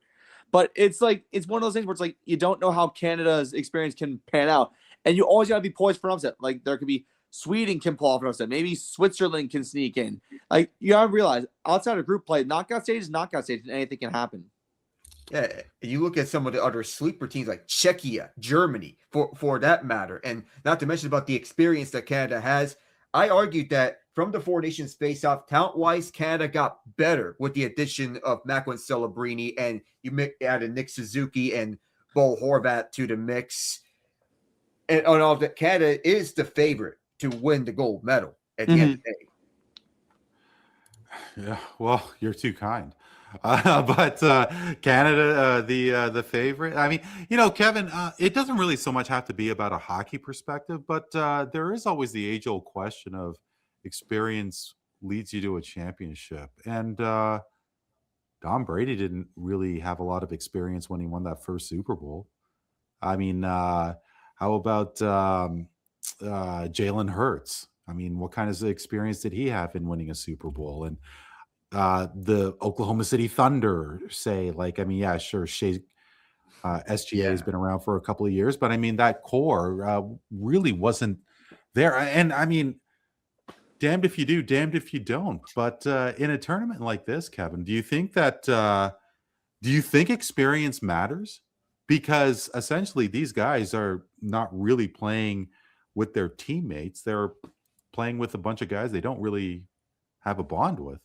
but it's one of those things where it's like you don't know how Canada's experience can pan out, and you always got to be poised for an upset. Like, there could be Sweden can pull off an upset, maybe Switzerland can sneak in. Like, you got to realize, outside of group play, knockout stage is knockout stage, and anything can happen.
Yeah, you look at some of the other sleeper teams like Czechia, Germany, for that matter, and not to mention about the experience that Canada has. I argued that from the Four Nations face-off, talent-wise, Canada got better with the addition of Macklin Celebrini, and you added Nick Suzuki and Bo Horvat to the mix. And on all that, Canada is the favorite to win the gold medal at the end of the day.
Yeah, well, you're too kind. But Canada, the favorite. I mean, Kevin, it doesn't really so much have to be about a hockey perspective, but there is always the age-old question of experience leads you to a championship. And Tom Brady didn't really have a lot of experience when he won that first Super Bowl. I mean, how about Jalen Hurts? I mean, what kind of experience did he have in winning a Super Bowl? And the Oklahoma City Thunder, say, like, I mean, yeah, sure, SGA has been around for a couple of years, but I mean, that core really wasn't there. And I mean, damned if you do, damned if you don't. But in a tournament like this, Kevin, do you think experience matters? Because essentially these guys are not really playing with their teammates. They're playing with a bunch of guys they don't really have a bond with.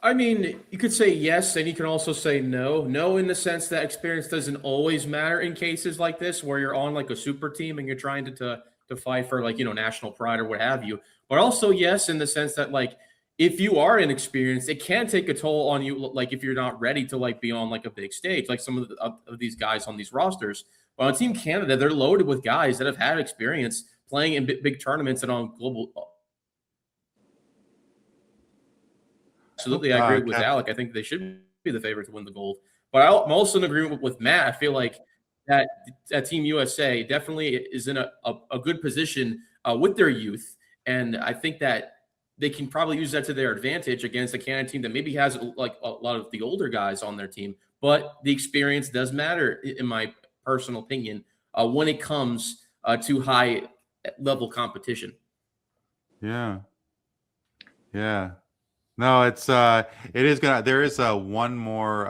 I mean, you could say yes, and you can also say no. No, in the sense that experience doesn't always matter in cases like this, where you're on like a super team and you're trying to to fight for national pride or what have you. But also, yes, in the sense that if you are inexperienced, it can take a toll on you. Like if you're not ready to be on a big stage, like some of these guys on these rosters. But on Team Canada, they're loaded with guys that have had experience playing in big tournaments and on global. Absolutely, I agree with Alec. I think they should be the favorite to win the gold. But I'm also in agreement with Matt. I feel like that Team USA definitely is in a good position with their youth. And I think that they can probably use that to their advantage against a Canada team that maybe has a lot of the older guys on their team. But the experience does matter, in my personal opinion, when it comes to high-level competition.
Yeah. Yeah. No, it is gonna. There is one more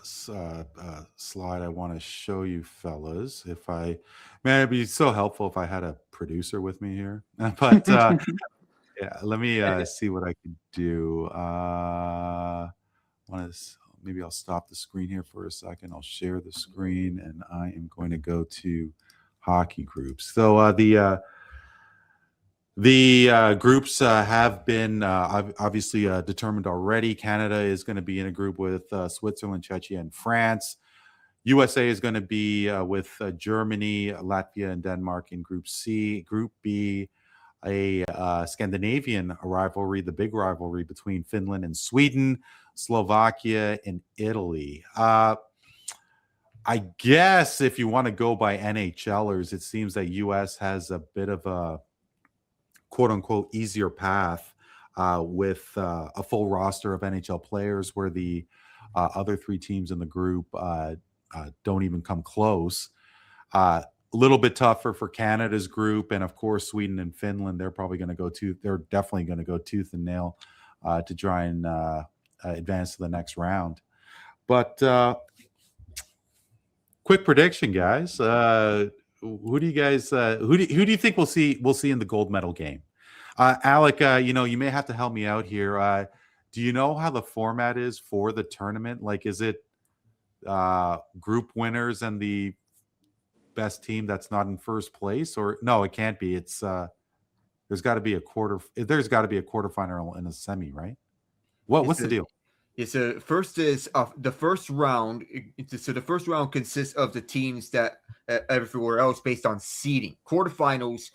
slide I want to show you, fellas. It'd be so helpful if I had a producer with me here. But yeah, let me see what I can do. Maybe I'll stop the screen here for a second. I'll share the screen, and I am going to go to hockey groups. So the groups have been obviously determined already. Canada is going to be in a group with Switzerland, Czechia, and France. USA is going to be with Germany, Latvia, and Denmark in Group C. Group B, a Scandinavian rivalry, the big rivalry between Finland and Sweden, Slovakia, and Italy. I guess if you want to go by NHLers, it seems that US has a bit of a quote-unquote easier path with a full roster of NHL players, where the other three teams in the group don't even come close. A little bit tougher for Canada's group, and of course Sweden and Finland. They're definitely going to go tooth and nail to try and advance to the next round. But quick prediction, guys. Who do you think we'll see in the gold medal game? Alec, you may have to help me out here. Do you know how the format is for the tournament? Like, is it group winners and the best team that's not in first place? Or no, it can't be. It's there's got to be a quarterfinal and a semi, right? What's the deal?
Yeah, so first is the first round. So the first round consists of the teams that everywhere else based on seeding. Quarterfinals,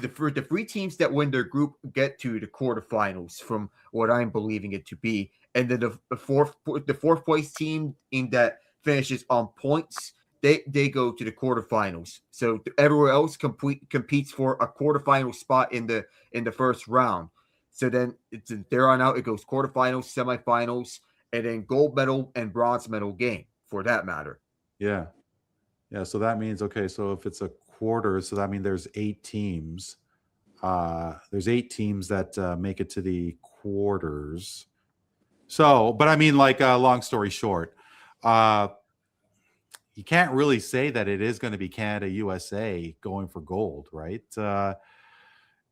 the three teams that win their group get to the quarterfinals, from what I'm believing it to be, and then the fourth place team in that finishes on points, they go to the quarterfinals. So everywhere else competes for a quarterfinal spot in the first round. So then there on out, it goes quarterfinals, semifinals, and then gold medal and bronze medal game, for that matter.
Yeah. Yeah. So that means, okay, so if it's a quarter, so that means there's 8 teams. There's 8 teams that make it to the quarters. So, but I mean, long story short, you can't really say that it is going to be Canada, USA going for gold, right?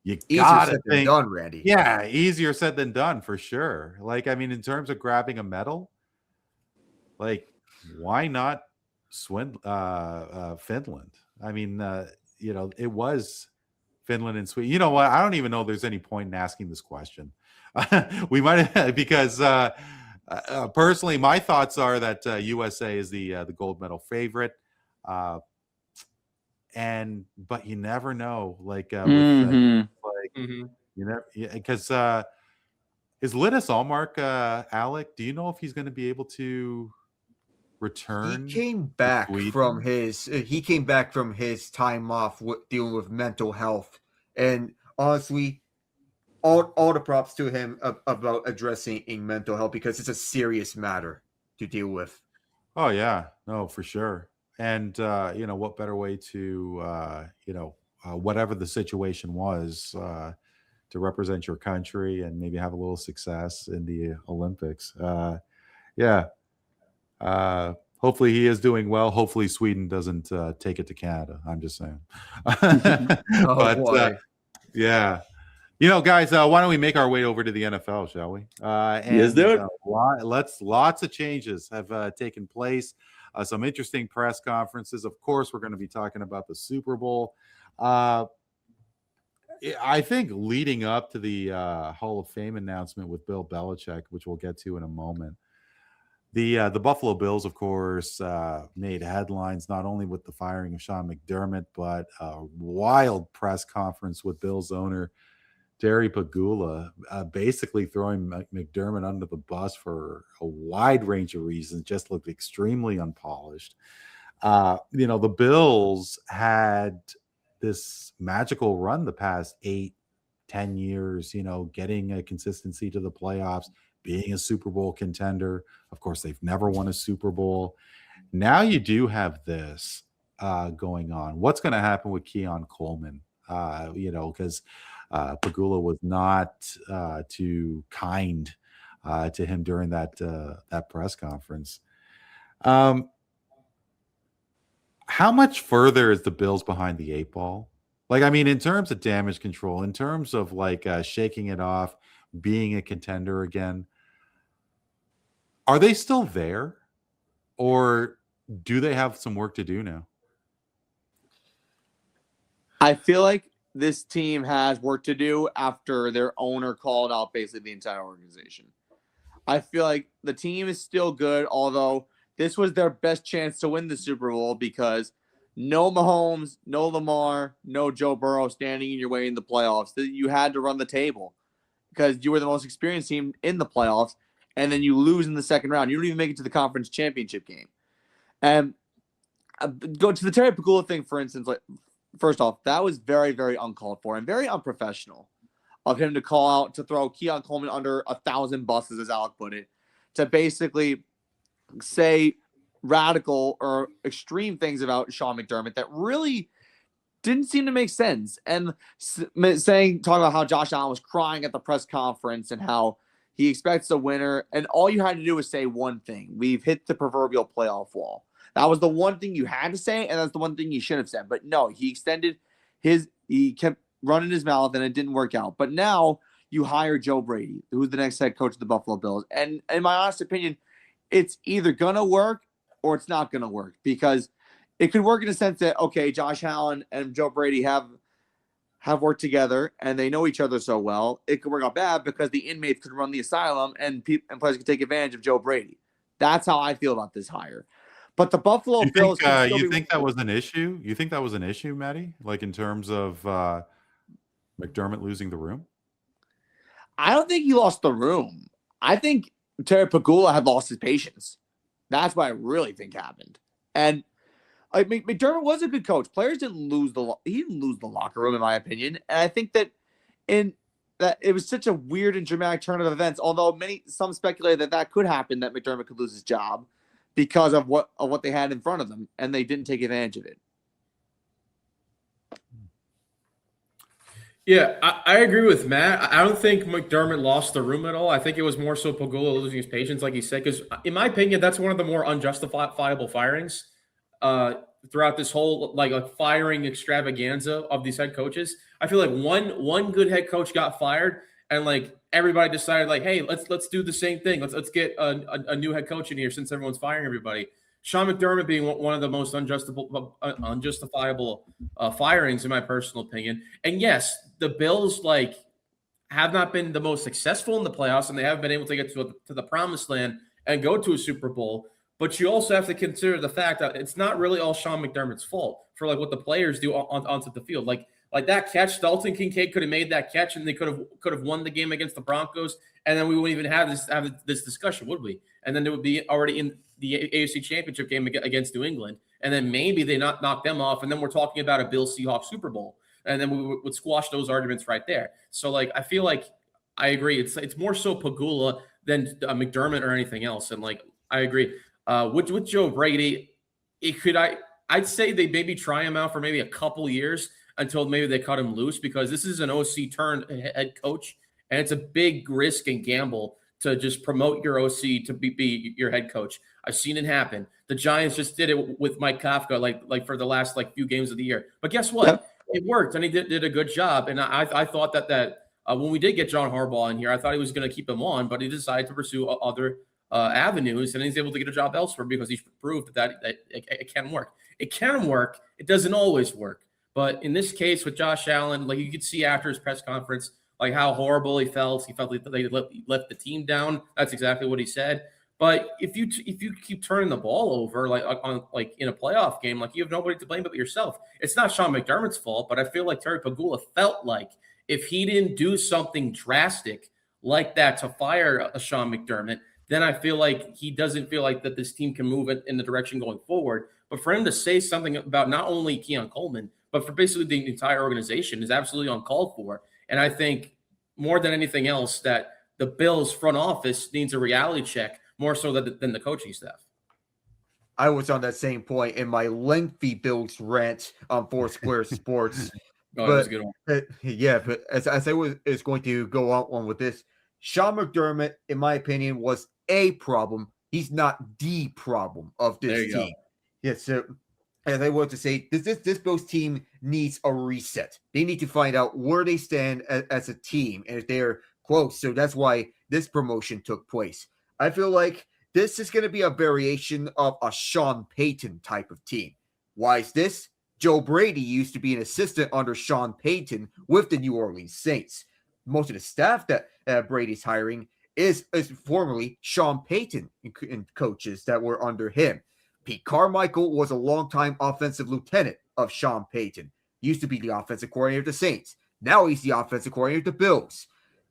You gotta think
done, Randy.
Yeah, easier said than done for sure. In terms of grabbing a medal, why not Finland? I mean, it was Finland and Sweden. You know what? I don't even know if there's any point in asking this question. We might because personally, my thoughts are that USA is the gold medal favorite. But you never know, because is Linus Allmark, Alec, do you know if he's going to be able to return?
He came back from his time off dealing with mental health, and honestly, all the props to him about addressing mental health, because it's a serious matter to deal with.
Oh yeah, no, for sure. And what better way to whatever the situation was, to represent your country and maybe have a little success in the Olympics. Hopefully he is doing well. Hopefully Sweden doesn't take it to Canada. I'm just saying. Yeah. Guys, why don't we make our way over to the NFL, shall we?
Yes, dude.
Lots of changes have taken place. Some interesting press conferences. Of course, we're going to be talking about the Super Bowl. I think leading up to the Hall of Fame announcement with Bill Belichick, which we'll get to in a moment, the Buffalo Bills, of course, made headlines not only with the firing of Sean McDermott, but a wild press conference with Bills owner Terry Pagula, basically throwing McDermott under the bus for a wide range of reasons, just looked extremely unpolished. The Bills had this magical run the past 8-10 years, getting a consistency to the playoffs, being a Super Bowl contender. Of course, they've never won a Super Bowl. Now you do have this going on. What's going to happen with Keon Coleman? Because Pagula was not too kind to him during that press conference. How much further is the Bills behind the 8 ball? In terms of damage control, in terms of shaking it off, being a contender again, are they still there, or do they have some work to do now?
I feel like this team has work to do after their owner called out basically the entire organization. I feel like the team is still good, although this was their best chance to win the Super Bowl because no Mahomes, no Lamar, no Joe Burrow standing in your way in the playoffs. You had to run the table because you were the most experienced team in the playoffs, and then you lose in the second round. You don't even make it to the conference championship game. And go to the Terry Pagula thing, for instance. First off, that was very, very uncalled for and very unprofessional of him to call out, to throw Keon Coleman under 1,000 buses, as Alec put it, to basically say radical or extreme things about Sean McDermott that really didn't seem to make sense. And talking about how Josh Allen was crying at the press conference and how he expects a winner. And all you had to do was say one thing: we've hit the proverbial playoff wall. That was the one thing you had to say, and that's the one thing you should have said. But no, he kept running his mouth, and it didn't work out. But now you hire Joe Brady, who's the next head coach of the Buffalo Bills. And in my honest opinion, it's either going to work or it's not going to work, because it could work in a sense that, okay, Josh Allen and Joe Brady have worked together and they know each other so well. It could work out bad because the inmates could run the asylum and players could take advantage of Joe Brady. That's how I feel about this hire. But the Buffalo Bills.
You think that was an issue? You think that was an issue, Matty? In terms of McDermott losing the room?
I don't think he lost the room. I think Terry Pagula had lost his patience. That's what I really think happened. And McDermott was a good coach. Players didn't lose the locker room, in my opinion. And I think that it was such a weird and dramatic turn of events. Although some speculated that could happen, that McDermott could lose his job because of what they had in front of them, and they didn't take advantage of it.
Yeah, I agree with Matt. I don't think McDermott lost the room at all. I think it was more so Pagula losing his patience, like he said, because in my opinion, that's one of the more unjustifiable firings throughout this whole firing extravaganza of these head coaches. I feel like one good head coach got fired, and everybody decided hey, let's do the same thing. Let's get a new head coach in here since everyone's firing everybody. Sean McDermott being one of the most unjustifiable firings, in my personal opinion. And yes, the Bills have not been the most successful in the playoffs, and they haven't been able to get to the promised land and go to a Super Bowl. But you also have to consider the fact that it's not really all Sean McDermott's fault for what the players do onto the field. Like that catch, Dalton Kincaid could have made that catch, and they could have won the game against the Broncos, and then we wouldn't even have this discussion, would we? And then it would be already in the AFC Championship game against New England, and then maybe they knock them off, and then we're talking about a Bills Seahawks Super Bowl, and then we would squash those arguments right there. So I feel like I agree. It's more so Pagula than McDermott or anything else, and I agree with Joe Brady. I'd say they maybe try him out for maybe a couple years until maybe they cut him loose, because this is an OC turned head coach, and it's a big risk and gamble to just promote your OC to be your head coach. I've seen it happen. The Giants just did it with Mike Kafka, for the last few games of the year. But guess what? Yep. It worked, and he did a good job. And I thought that when we did get John Harbaugh in here, I thought he was going to keep him on, but he decided to pursue other avenues, and he's able to get a job elsewhere because he's proved that it can work. It can work. It doesn't always work. But in this case with Josh Allen, like you could see after his press conference, like how horrible he felt. He felt like they left the team down. That's exactly what he said. But if you keep turning the ball over like in a playoff game, like you have nobody to blame but yourself. It's not Sean McDermott's fault, but I feel like Terry Pegula felt like if he didn't do something drastic like that to fire a Sean McDermott, then I feel like he doesn't feel like that this team can move it in the direction going forward. But for him to say something about not only Keon Coleman, but for basically the entire organization is absolutely uncalled for. And I think more than anything else that the Bills front office needs a reality check more so than the coaching staff.
I was on that same point in my lengthy Bills rant on Foursquare Sports.
That was a good one.
But as I was going to go on with this, Sean McDermott, in my opinion, was a problem. He's not the problem of this team. Yes, so as I want to say, this Bills team needs a reset. They need to find out where they stand as a team and if they're close. So that's why this promotion took place. I feel like this is going to be a variation of a Sean Payton type of team. Why is this? Joe Brady used to be an assistant under Sean Payton with the New Orleans Saints. Most of the staff that Brady's hiring is formerly Sean Payton and coaches that were under him. Pete Carmichael was a longtime offensive lieutenant of Sean Payton. Used to be the offensive coordinator of the Saints. Now he's the offensive coordinator of the Bills.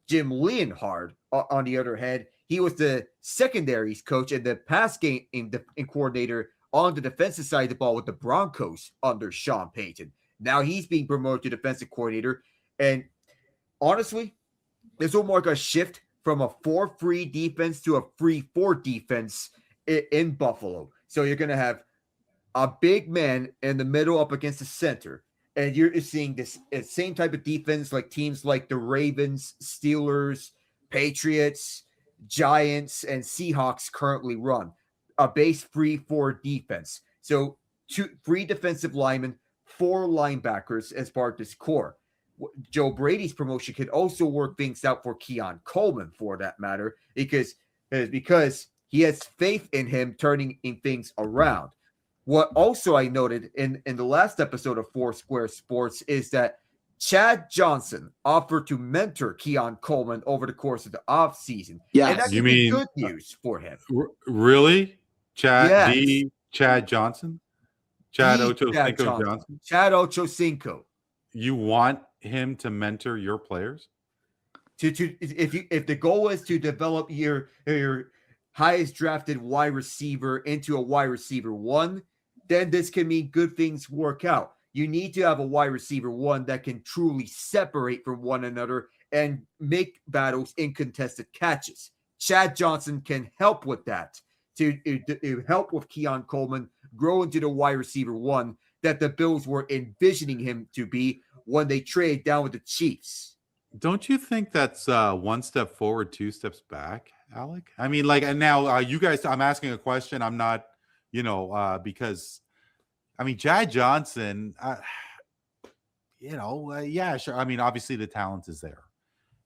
Jim Leonhard, on the other hand, he was the secondaries coach and the pass game coordinator on the defensive side of the ball with the Broncos under Sean Payton. Now he's being promoted to defensive coordinator. And honestly, this will mark a shift from a 4-3 defense to a 3-4 defense in Buffalo. So you're going to have a big man in the middle up against the center. And you're seeing this same type of defense like teams like the Ravens, Steelers, Patriots, Giants, and Seahawks currently run. A base 3-4 defense. So 3 defensive linemen, 4 linebackers as part of this core. Joe Brady's promotion could also work things out for Keon Coleman, for that matter, because he has faith in him turning things around. What also I noted in the last episode of Foursquare Sports is that Chad Johnson offered to mentor Keon Coleman over the course of the offseason.
Yeah,
and that could be good news for him.
Really? Chad Johnson? Chad
The
Ochocinco Johnson?
Chad Ochocinco.
You want him to mentor your players?
If the goal is to develop your highest drafted wide receiver into a wide receiver 1, then this can mean good things work out. You need to have a wide receiver 1 that can truly separate from one another and make battles in contested catches. Chad Johnson can help with that to help with Keon Coleman grow into the wide receiver 1 that the Bills were envisioning him to be when they traded down with the Chiefs.
Don't you think that's 1 step forward, 2 steps back, Alec? I mean, like, and now you guys, I'm asking a question. I'm not, because, I mean, Chad Johnson, yeah, sure. I mean, obviously the talent is there.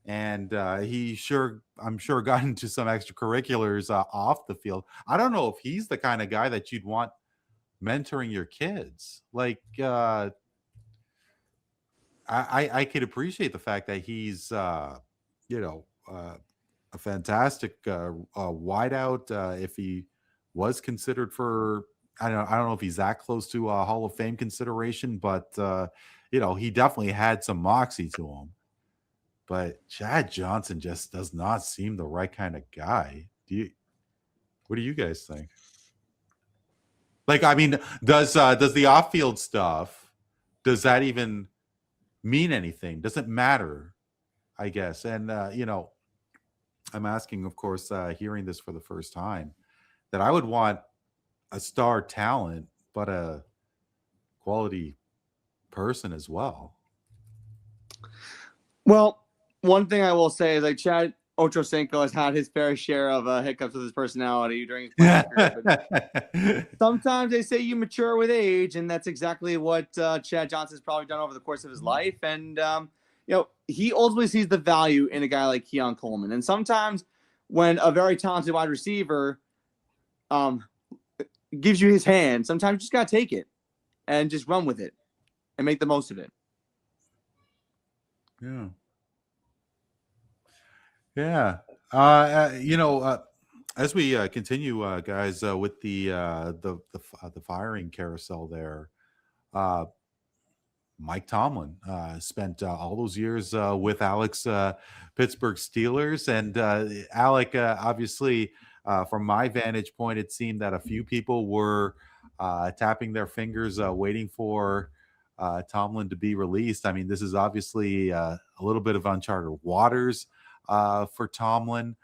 And I'm sure got into some extracurriculars off the field. I don't know if he's the kind of guy that you'd want mentoring your kids. Like, I could appreciate the fact that he's, a fantastic wideout. If he was considered for, I don't know if he's that close to a Hall of Fame consideration, but he definitely had some moxie to him. But Chad Johnson just does not seem the right kind of guy. What do you guys think? Like, I mean, does the off-field stuff, does that even mean anything? Does it matter? I guess. And I'm asking, of course, hearing this for the first time, that I would want a star talent, but a quality person as well.
Well, one thing I will say is like Chad Ochocinco has had his fair share of hiccups with his personality during his playing career. Sometimes they say you mature with age, and that's exactly what Chad Johnson's probably done over the course of his life. And he ultimately sees the value in a guy like Keon Coleman. And sometimes when a very talented wide receiver gives you his hand, sometimes you just got to take it and just run with it and make the most of it.
Yeah. Yeah. As we continue, guys, with the firing carousel there, Mike Tomlin spent all those years with Alec's Pittsburgh Steelers, and Alec, obviously, from my vantage point, it seemed that a few people were tapping their fingers, waiting for Tomlin to be released. I mean, this is obviously a little bit of uncharted waters for Tomlin.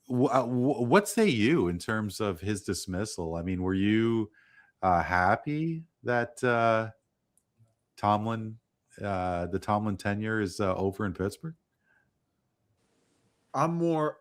What say you in terms of his dismissal? I mean, were you happy that the Tomlin tenure is over in Pittsburgh?
I'm more.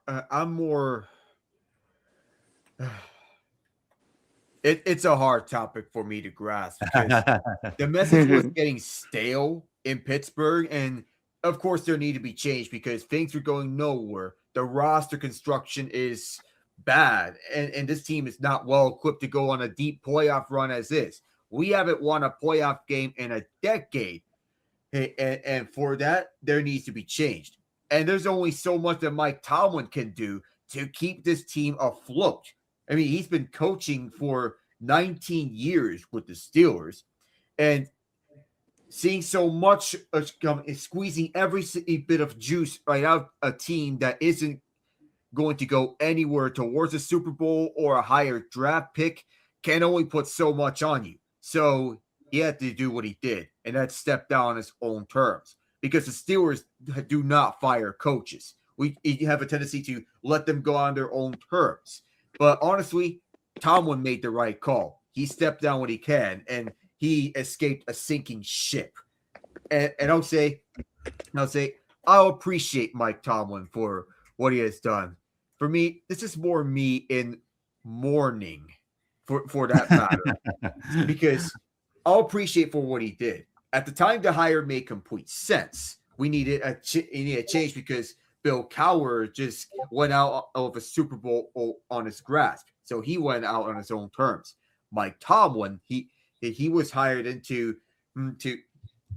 It's a hard topic for me to grasp because the message was getting stale in Pittsburgh, and of course there need to be changed because things are going nowhere. The roster construction is bad, and this team is not well equipped to go on a deep playoff run as is. We haven't won a playoff game in a decade, and for that there needs to be changed. And there's only so much that Mike Tomlin can do to keep this team afloat. I mean, he's been coaching for 19 years with the Steelers, and seeing so much squeezing every bit of juice right out a team that isn't going to go anywhere towards a Super Bowl or a higher draft pick can only put so much on you. So he had to do what he did, and that's step down on his own terms because the Steelers do not fire coaches. We have a tendency to let them go on their own terms. But honestly, Tomlin made the right call. He stepped down when he can, and he escaped a sinking ship. And I'll appreciate Mike Tomlin for what he has done. For me, this is more me in mourning for that matter, because I'll appreciate for what he did. At the time, the hire made complete sense. We needed a change because Bill Cowher just went out of a Super Bowl on his grasp. So he went out on his own terms. Mike Tomlin, he was hired to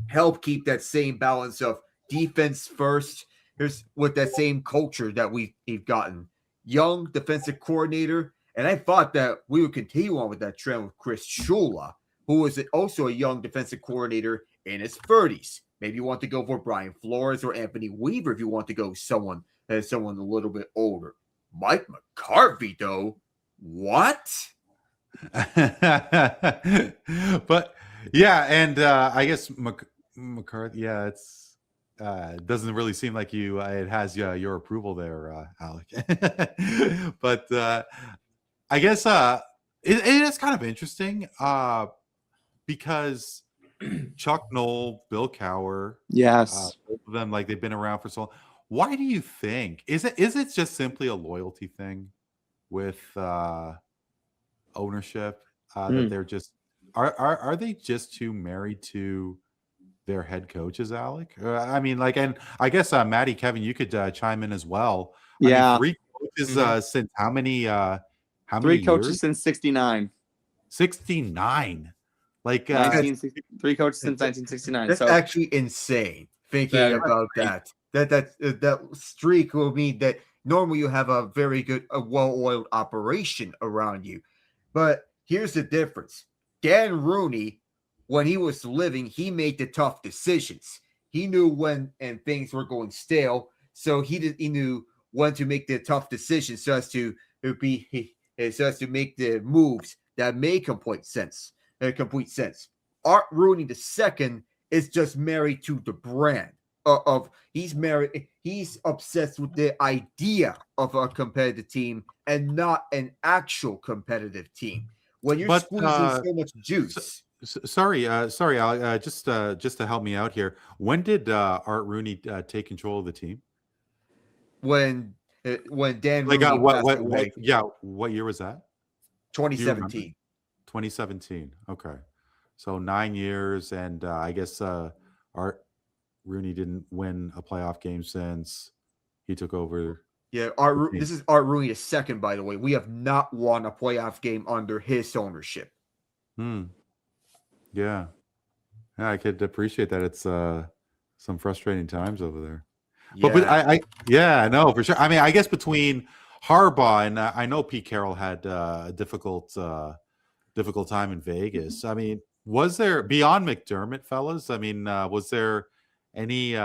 help keep that same balance of defense first. Here's with that same culture that we've gotten. Young defensive coordinator. And I thought that we would continue on with that trend with Chris Shula, who was also a young defensive coordinator in his 30s. Maybe you want to go for Brian Flores or Anthony Weaver if you want to go someone a little bit older. Mike McCarthy, though, what?
But yeah, and I guess McCarthy, yeah, it's doesn't really seem like it has your approval there, Alec. But I guess it is kind of interesting because Chuck Noll, Bill Cowher,
Yes,
both of them, like, they've been around for so long. Why do you think is it just simply a loyalty thing with ownership that they're just are they just too married to their head coaches, Alec? I mean, like, and I guess Maddie, Kevin, you could chime in as well.
Yeah.
I mean, 3 coaches since how many
3 coaches
years?
since 69.
69. Like
3 coaches since 1969.
That's
So
actually insane. Thinking about that. That streak will mean that normally you have a very good, well-oiled operation around you. But here's the difference. Dan Rooney, when he was living, he made the tough decisions. He knew when and things were going stale, so he knew when to make the tough decisions so as to make the moves that made complete sense. Art Rooney II is just married to the brand he's obsessed with the idea of a competitive team and not an actual competitive team. When you're squeezing so much juice.
Sorry, Alec. Just to help me out here. When did Art Rooney take control of the team?
When Dan
Like
Rooney
what year was that?
2017.
2017. Okay, so 9 years, and I guess Art Rooney didn't win a playoff game since he took over.
Yeah, this is Art Rooney II, by the way. We have not won a playoff game under his ownership.
Yeah. Yeah, I could appreciate that. It's some frustrating times over there. But I know for sure. I mean, I guess between Harbaugh and I know Pete Carroll had a difficult time in Vegas. I mean, was there beyond McDermott, fellas? I mean, was there any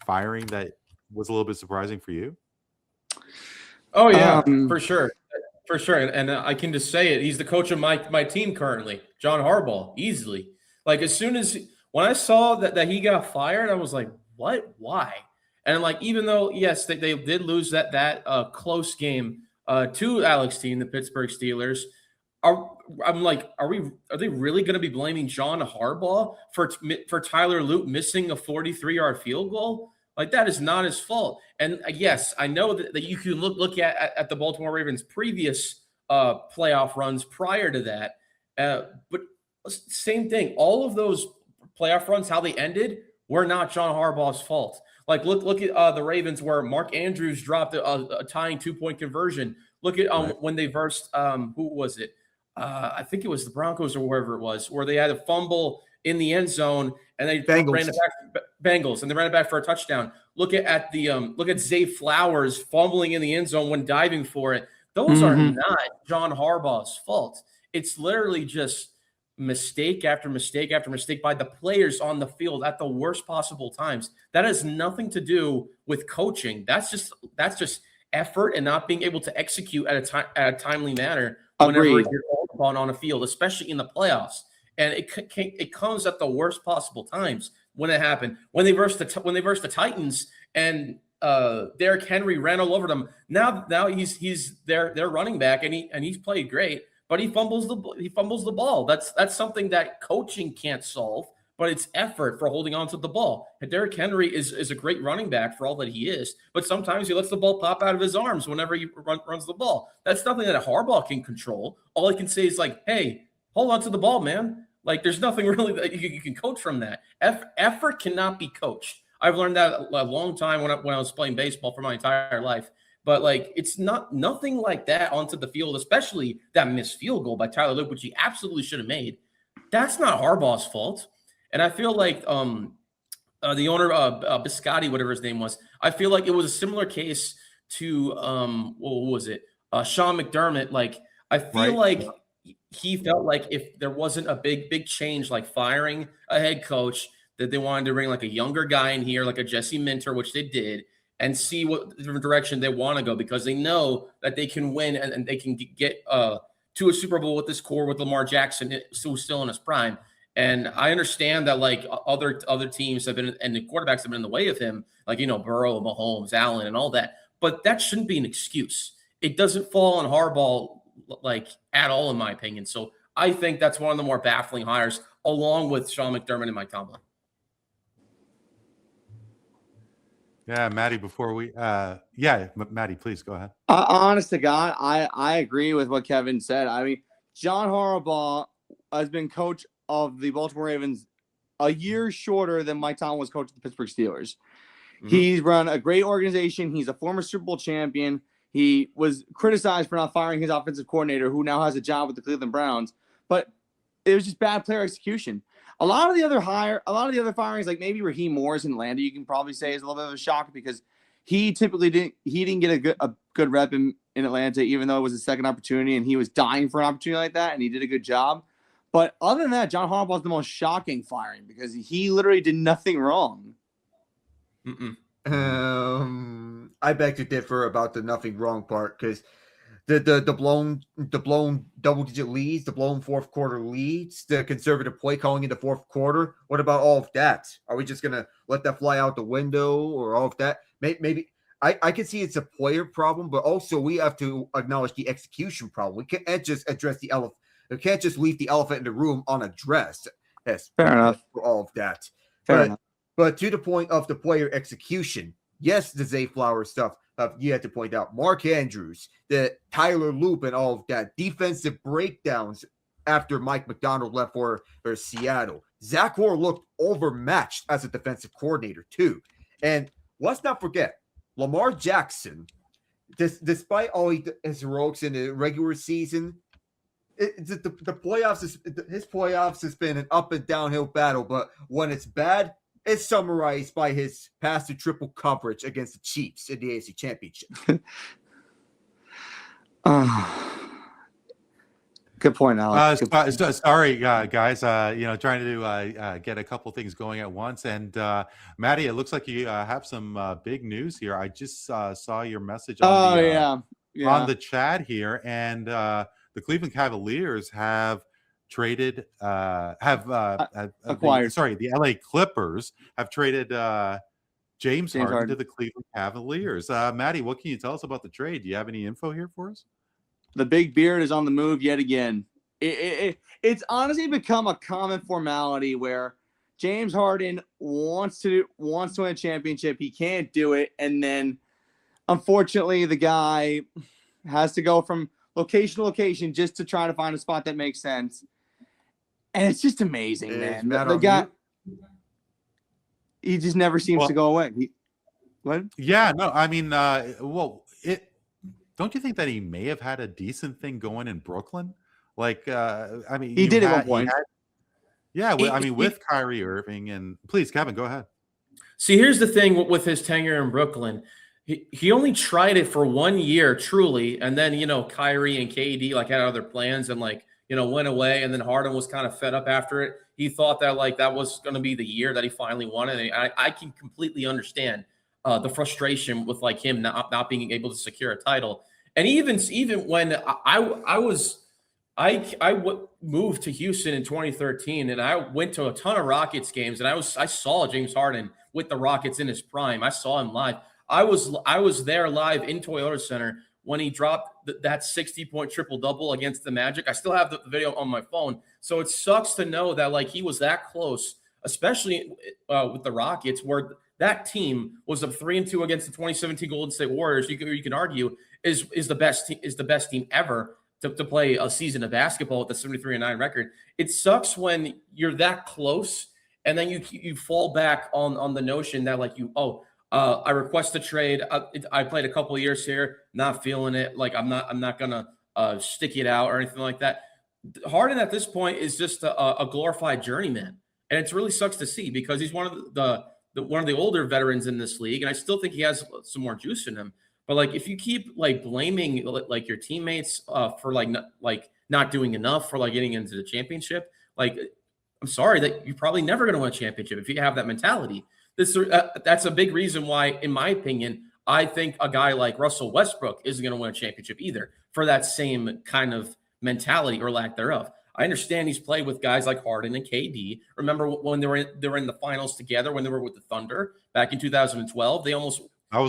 firing that was a little bit surprising for you?
Oh yeah, for sure. For sure. And I can just say it. He's the coach of my team currently, John Harbaugh, easily. Like as soon as when I saw that he got fired, I was like, what? Why? And like, even though, yes, they did lose that close game to Alec's team, the Pittsburgh Steelers, I'm like, are they really going to be blaming John Harbaugh for Tyler Loop missing a 43-yard field goal? Like that is not his fault. And yes, I know that you can look at the Baltimore Ravens' previous playoff runs prior to that. But same thing. All of those playoff runs, how they ended, were not John Harbaugh's fault. Like look at the Ravens where Mark Andrews dropped a tying 2-point conversion. Look at when they versed who was it? I think it was the Broncos or wherever it was, where they had a fumble in the end zone and they ran it back. Bengals, and they ran it back for a touchdown. Look at Zay Flowers fumbling in the end zone when diving for it. Those are not John Harbaugh's fault. It's literally just mistake after mistake after mistake by the players on the field at the worst possible times. That has nothing to do with coaching. That's just effort and not being able to execute at a timely manner whenever you're called upon on a field, especially in the playoffs. And it comes at the worst possible times when it happened. When they versed the Titans and Derrick Henry ran all over them. Now he's their running back and he's played great, but he fumbles the ball. That's something that coaching can't solve, but it's effort for holding on to the ball. And Derrick Henry is a great running back for all that he is, but sometimes he lets the ball pop out of his arms whenever he runs the ball. That's nothing that Harbaugh can control. All he can say is like, hey, hold on to the ball, man. Like, there's nothing really that you can coach from that. Effort cannot be coached. I've learned that a long time when I was playing baseball for my entire life. But, like, it's nothing like that onto the field, especially that missed field goal by Tyler Loop, which he absolutely should have made. That's not Harbaugh's fault. And I feel like the owner, Biscotti, whatever his name was, I feel like it was a similar case to, what was it? Sean McDermott. Like, I feel like – he felt like if there wasn't a big change, like firing a head coach, that they wanted to bring like a younger guy in here, like a Jesse Minter, which they did, and see what different direction they want to go because they know that they can win and they can get to a Super Bowl with this core with Lamar Jackson who's still in his prime. And I understand that like other teams have been and the quarterbacks have been in the way of him, like Burrow, Mahomes, Allen, and all that. But that shouldn't be an excuse. It doesn't fall on Harbaugh like at all, in my opinion. So I think that's one of the more baffling hires, along with Sean McDermott and Mike Tomlin.
Yeah, Maddie. Before we, Maddie, please go ahead.
Honest to God, I agree with what Kevin said. I mean, John Harbaugh has been coach of the Baltimore Ravens a year shorter than Mike Tomlin was coach of the Pittsburgh Steelers. Mm-hmm. He's run a great organization. He's a former Super Bowl champion. He was criticized for not firing his offensive coordinator, who now has a job with the Cleveland Browns. But it was just bad player execution. A lot of the other firings, like maybe Raheem Morris in Atlanta, you can probably say is a little bit of a shock because he typically didn't get a good rep in Atlanta, even though it was his second opportunity and he was dying for an opportunity like that, and he did a good job. But other than that, John Harbaugh is the most shocking firing because he literally did nothing wrong.
I beg to differ about the nothing wrong part because the blown double-digit leads, the blown fourth quarter leads, the conservative play calling in the fourth quarter. What about all of that? Are we just gonna let that fly out the window or all of that? Maybe I can see it's a player problem, but also we have to acknowledge the execution problem. We can't just address the elephant. We can't just leave the elephant in the room unaddressed. Yes,
fair enough
for all of that.
Fair enough.
But to the point of the player execution, yes, the Zay Flowers stuff. You had to point out Mark Andrews, the Tyler Loop, and all of that defensive breakdowns after Mike McDonald left for Seattle. Zach Orr looked overmatched as a defensive coordinator too. And let's not forget, Lamar Jackson, despite all his heroics in the regular season, the playoffs his playoffs has been an up and downhill battle, but when it's bad, it's summarized by his pass to triple coverage against the Chiefs in the AFC Championship.
Good point, Alec.
Sorry, guys. Trying to get a couple things going at once. And Maddie, it looks like you have some big news here. I just saw your message on on the chat here, and the Cleveland Cavaliers have traded
acquired.
The LA Clippers have traded James Harden to the Cleveland Cavaliers. Maddie, what can you tell us about the trade? Do you have any info here for us?
The big beard is on the move yet again. It's honestly become a common formality where James Harden wants to win a championship. He can't do it, and then unfortunately the guy has to go from location to location just to try to find a spot that makes sense. And it's just amazing, man. The guy, he just never seems to go away. What?
Yeah, no, I mean, don't you think that he may have had a decent thing going in Brooklyn? Like, I mean,
he did at one point.
With Kyrie Irving and please, Kevin, go ahead.
See, here's the thing with his tenure in Brooklyn. He only tried it for 1 year, truly, and then Kyrie and KD had other plans and went away, and then Harden was kind of fed up after it. He thought that that was going to be the year that he finally won, and I can completely understand the frustration with him not being able to secure a title. And even when I moved to Houston in 2013, and I went to a ton of Rockets games, and I saw James Harden with the Rockets in his prime. I saw him live. I was there live in Toyota Center when he dropped that 60-point triple-double against the Magic. I still have the video on my phone. So it sucks to know that he was that close, especially with the Rockets, where that team was up 3-2 against the 2017 Golden State Warriors. You can argue is the best team ever to play a season of basketball with a 73-9 record. It sucks when you're that close and then you fall back on the notion that I request a trade. I played a couple of years here, not feeling it. I'm not gonna stick it out or anything like that. Harden at this point is just a glorified journeyman, and it's really sucks to see because he's one of the older veterans in this league, and I still think he has some more juice in him. But if you keep blaming your teammates for not doing enough for getting into the championship, I'm sorry that you're probably never going to win a championship if you have that mentality. That's a big reason why, in my opinion, I think a guy like Russell Westbrook isn't going to win a championship either for that same kind of mentality or lack thereof. I understand he's played with guys like Harden and KD. Remember when they were in the finals together when they were with the Thunder back in 2012? That was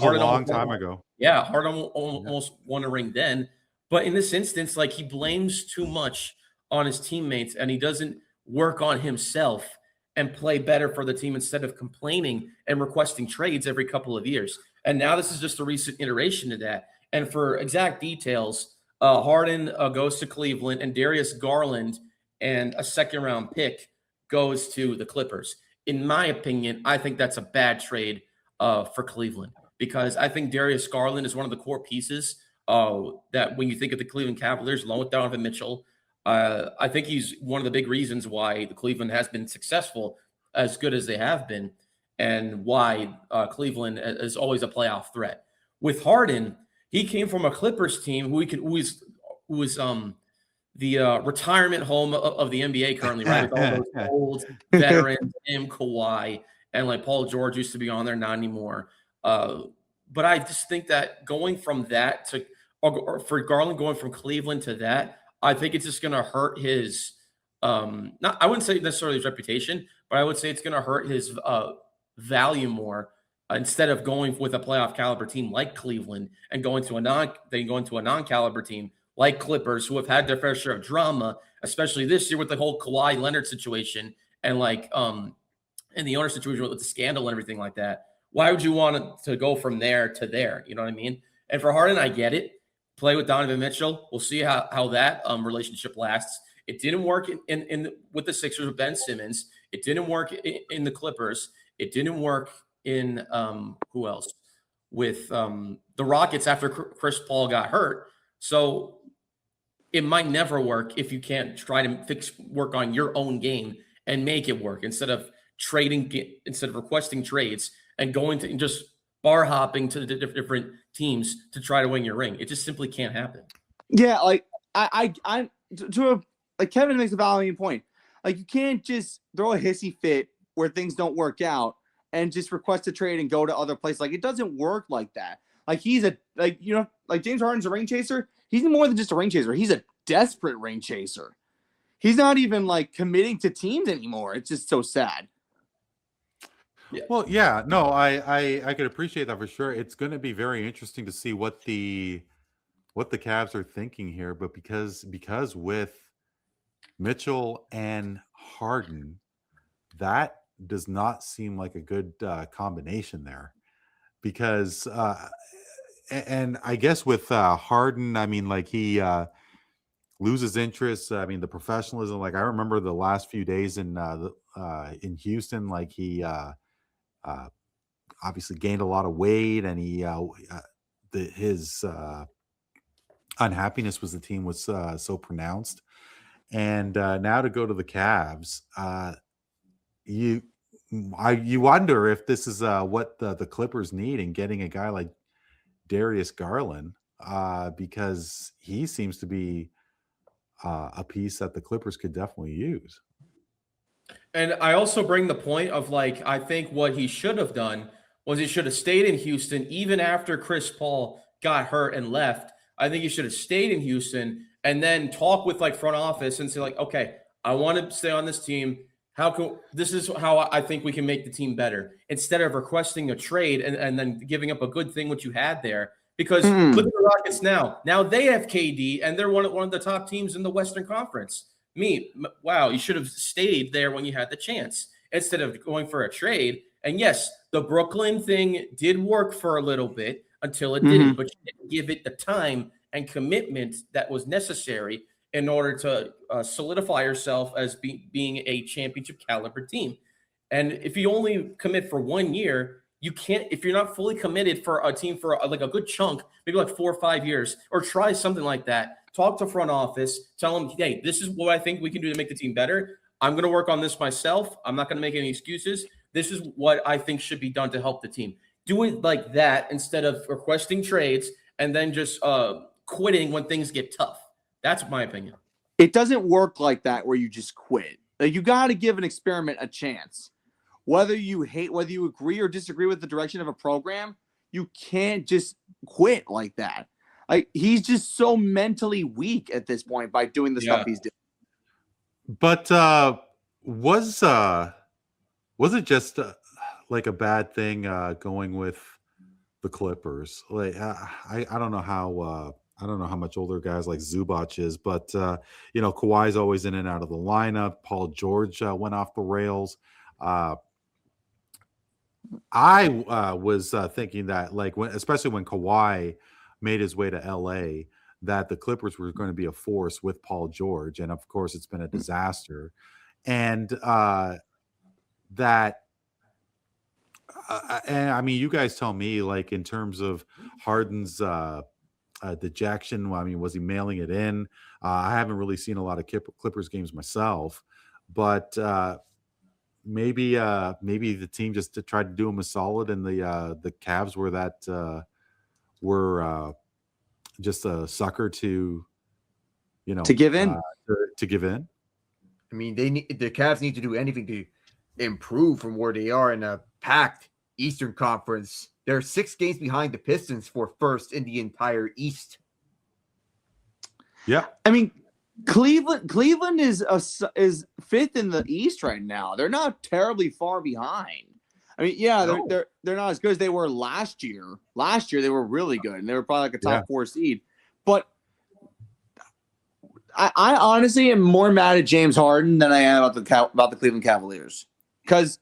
Harden a long time ago.
Yeah, Harden almost won a ring then. But in this instance, he blames too much on his teammates and he doesn't work on himself and play better for the team instead of complaining and requesting trades every couple of years. And now this is just a recent iteration of that. And for exact details, Harden goes to Cleveland and Darius Garland and a second-round pick goes to the Clippers. In my opinion, I think that's a bad trade for Cleveland because I think Darius Garland is one of the core pieces that when you think of the Cleveland Cavaliers, along with Donovan Mitchell, I think he's one of the big reasons why the Cleveland has been successful as good as they have been and why Cleveland is always a playoff threat. With Harden, he came from a Clippers team who was the retirement home of the NBA currently, right? With all those old veterans, him, Kawhi, and Paul George used to be on there, not anymore. But I just think that going from that to or for Garland going from Cleveland to that, I think it's just going to hurt his I wouldn't say necessarily his reputation, but I would say it's going to hurt his value more instead of going with a playoff caliber team like Cleveland and going to a non-caliber team like Clippers, who have had their fair share of drama, especially this year with the whole Kawhi Leonard situation and and the owner situation with the scandal and everything like that. Why would you want to go from there to there? You know what I mean? And for Harden, I get it. Play with Donovan Mitchell. We'll see how that relationship lasts. It didn't work in with the Sixers with Ben Simmons. It didn't work in the Clippers. It didn't work in who else? With the Rockets after Chris Paul got hurt. So it might never work if you can't try to work on your own game and make it work instead of requesting trades and going to just bar hopping to the different teams to try to win your ring. It just simply can't happen.
Yeah, like like Kevin makes a valid point. Like, you can't just throw a hissy fit where things don't work out and just request a trade and go to other places. Like, it doesn't work like that. Like, like James Harden's a ring chaser. He's more than just a ring chaser. He's a desperate ring chaser. He's not even like committing to teams anymore. It's just so sad.
Yeah. Well, yeah, no, I could appreciate that for sure. It's going to be very interesting to see what the Cavs are thinking here, but because with Mitchell and Harden, that does not seem like a good combination there. Because and I guess with Harden, I mean, like, he loses interest. I mean, the professionalism. Like, I remember the last few days in Houston, like, he obviously gained a lot of weight, and his unhappiness was the team was so pronounced. And now to go to the Cavs, you wonder if this is what the Clippers need in getting a guy like Darius Garland, because he seems to be a piece that the Clippers could definitely use.
And I also bring the point of, like, I think what he should have done was he should have stayed in Houston even after Chris Paul got hurt and left. I think he should have stayed in Houston and then talk with, like, front office and say, like, okay, I want to stay on this team. This is how I think we can make the team better, instead of requesting a trade and then giving up a good thing what you had there. Because look at the Rockets now. Now they have KD, and they're one of the top teams in the Western Conference. Wow, you should have stayed there when you had the chance instead of going for a trade. And yes, the Brooklyn thing did work for a little bit until it didn't, but you didn't give it the time and commitment that was necessary in order to solidify yourself as being a championship caliber team. And if you only commit for 1 year, you can't, if you're not fully committed for a team for like a good chunk, maybe like 4 or 5 years, or try something like that. Talk to front office, tell them, hey, this is what I think we can do to make the team better. I'm going to work on this myself. I'm not going to make any excuses. This is what I think should be done to help the team. Do it like that instead of requesting trades and then just quitting when things get tough. That's my opinion.
It doesn't work like that where you just quit. Like, you got to give an experiment a chance. Whether you agree or disagree with the direction of a program, you can't just quit like that. Like, he's just so mentally weak at this point by doing the stuff he's doing.
But was it just like a bad thing going with the Clippers? Like, I don't know how much older guys like Zubac is, but Kawhi's always in and out of the lineup. Paul George went off the rails. I was thinking that, like, especially when Kawhi made his way to LA, that the Clippers were going to be a force with Paul George, and of course, it's been a disaster. And and I mean, you guys tell me, like, in terms of Harden's dejection. I mean, was he mailing it in? I haven't really seen a lot of Clippers games myself, but maybe the team just tried to do him a solid, and the Cavs were just a sucker to
give in.
To give in.
I mean, the Cavs need to do anything to improve from where they are in a packed Eastern Conference. They're 6 games behind the Pistons for first in the entire East.
Yeah,
I mean, Cleveland is 5th in the East right now. They're not terribly far behind. I mean, they're not as good as they were last year. Last year they were really good, and they were probably like a top 4 seed. But I honestly am more mad at James Harden than I am about the Cleveland Cavaliers, because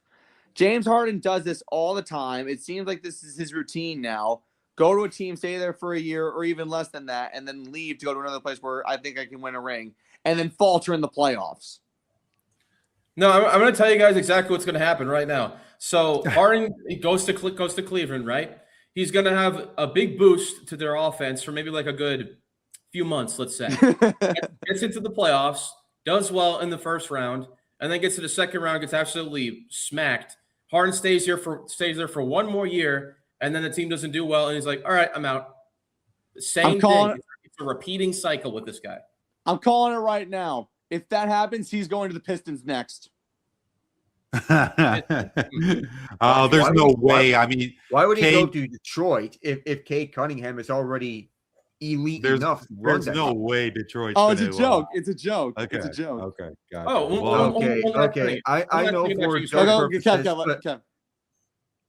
James Harden does this all the time. It seems like this is his routine now. Go to a team, stay there for a year or even less than that, and then leave to go to another place where I think I can win a ring, and then falter in the playoffs.
No, I'm going to tell you guys exactly what's going to happen right now. So Harden goes to Cleveland, right? He's going to have a big boost to their offense for maybe like a good few months, let's say, gets into the playoffs, does well in the first round, and then gets to the second round, gets absolutely smacked. Harden stays there for one more year, and then the team doesn't do well, and he's like, all right, I'm out. Same thing. It's a repeating cycle with this guy.
I'm calling it right now. If that happens, he's going to the Pistons next.
There's no way. I mean,
why would he go to Detroit if Cade Cunningham is already elite enough?
There's no way Detroit.
Oh, it's a joke. It's a joke.
Okay.
It's a joke.
Okay. Got it.
Oh,
okay. I know for
Kev.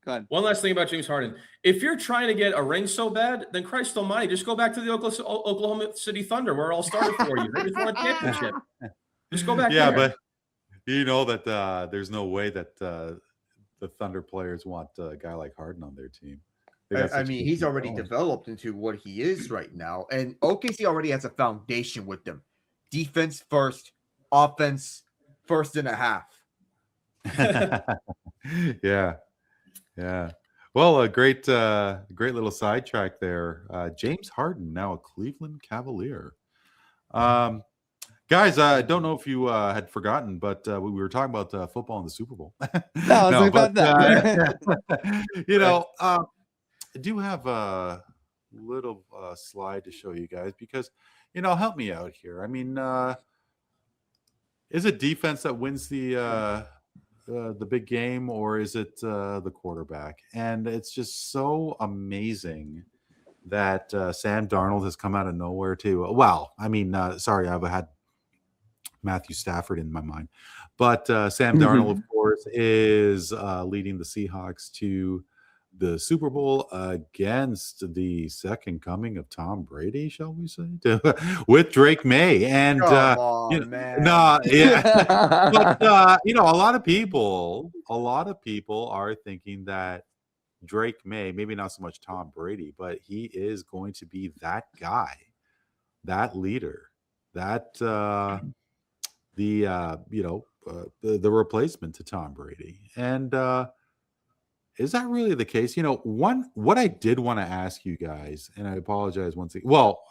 Go ahead.
One last thing about James Harden. If you're trying to get a ring so bad, then Christ almighty, just go back to the Oklahoma City Thunder where it all started for you. They just won a championship. Just go back there.
Yeah, but you know that there's no way that the Thunder players want a guy like Harden on their team.
I mean, he's already developed into what he is right now. And OKC already has a foundation with them. Defense first, offense first and a half.
Yeah. Well, a great little sidetrack there. James Harden, now a Cleveland Cavalier. Guys, I don't know if you had forgotten, but we were talking about football in the Super Bowl. I do have a little slide to show you guys because, help me out here. I mean, is it defense that wins the big game, or is it the quarterback? And it's just so amazing that Sam Darnold has come out of nowhere too. Well, I mean, sorry, I've had Matthew Stafford in my mind, but Sam Darnold, of course, is leading the Seahawks to the Super Bowl against the second coming of Tom Brady, shall we say, with Drake May. And
man.
But a lot of people are thinking that Drake May, maybe not so much Tom Brady, but he is going to be that guy, that leader, that the replacement to Tom Brady. And is that really the case? What I did want to ask you guys, and I apologize once again. Well,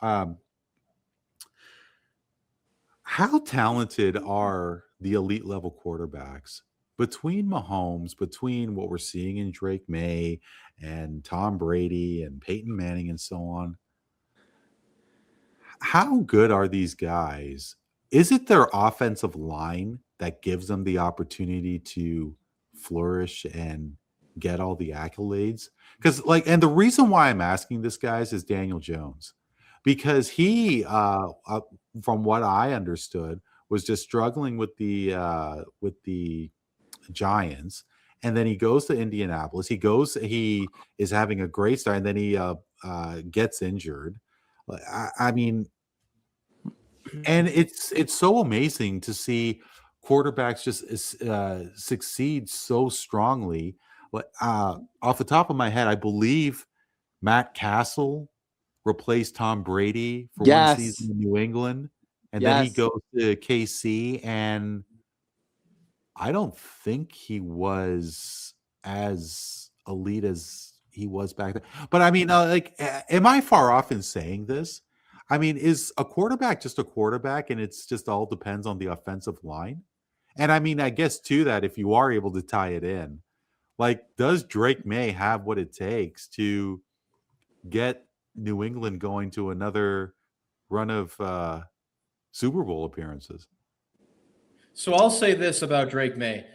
how talented are the elite level quarterbacks between Mahomes, between what we're seeing in Drake May and Tom Brady and Peyton Manning and so on? How good are these guys? Is it their offensive line that gives them the opportunity to flourish and get all the accolades? Because and the reason why I'm asking this, guys, is Daniel Jones, because he from what I understood was just struggling with the Giants, and then he goes to Indianapolis. He is having a great start, and then he gets injured. I mean, and it's so amazing to see quarterbacks just succeed so strongly. Off the top of my head, I believe Matt Castle replaced Tom Brady for one season in New England, and then he goes to KC, and I don't think he was as elite as he was back then. But I mean, am I far off in saying this? I mean, is a quarterback just a quarterback, and it's just all depends on the offensive line? And I mean, I guess too that if you are able to tie it in, does Drake May have what it takes to get New England going to another run of Super Bowl appearances?
So I'll say this about Drake May.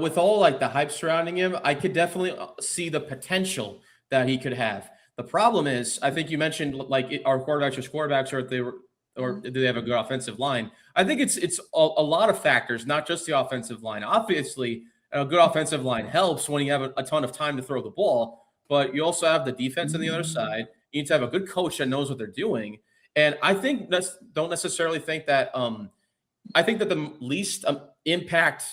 With all the hype surrounding him, I could definitely see the potential that he could have. The problem is, I think you mentioned our quarterbacks are quarterbacks, or do they have a good offensive line? I think it's a lot of factors, not just the offensive line. Obviously, a good offensive line helps when you have a ton of time to throw the ball, but you also have the defense on the other side. You need to have a good coach that knows what they're doing. And I think don't necessarily think that I think that the least impact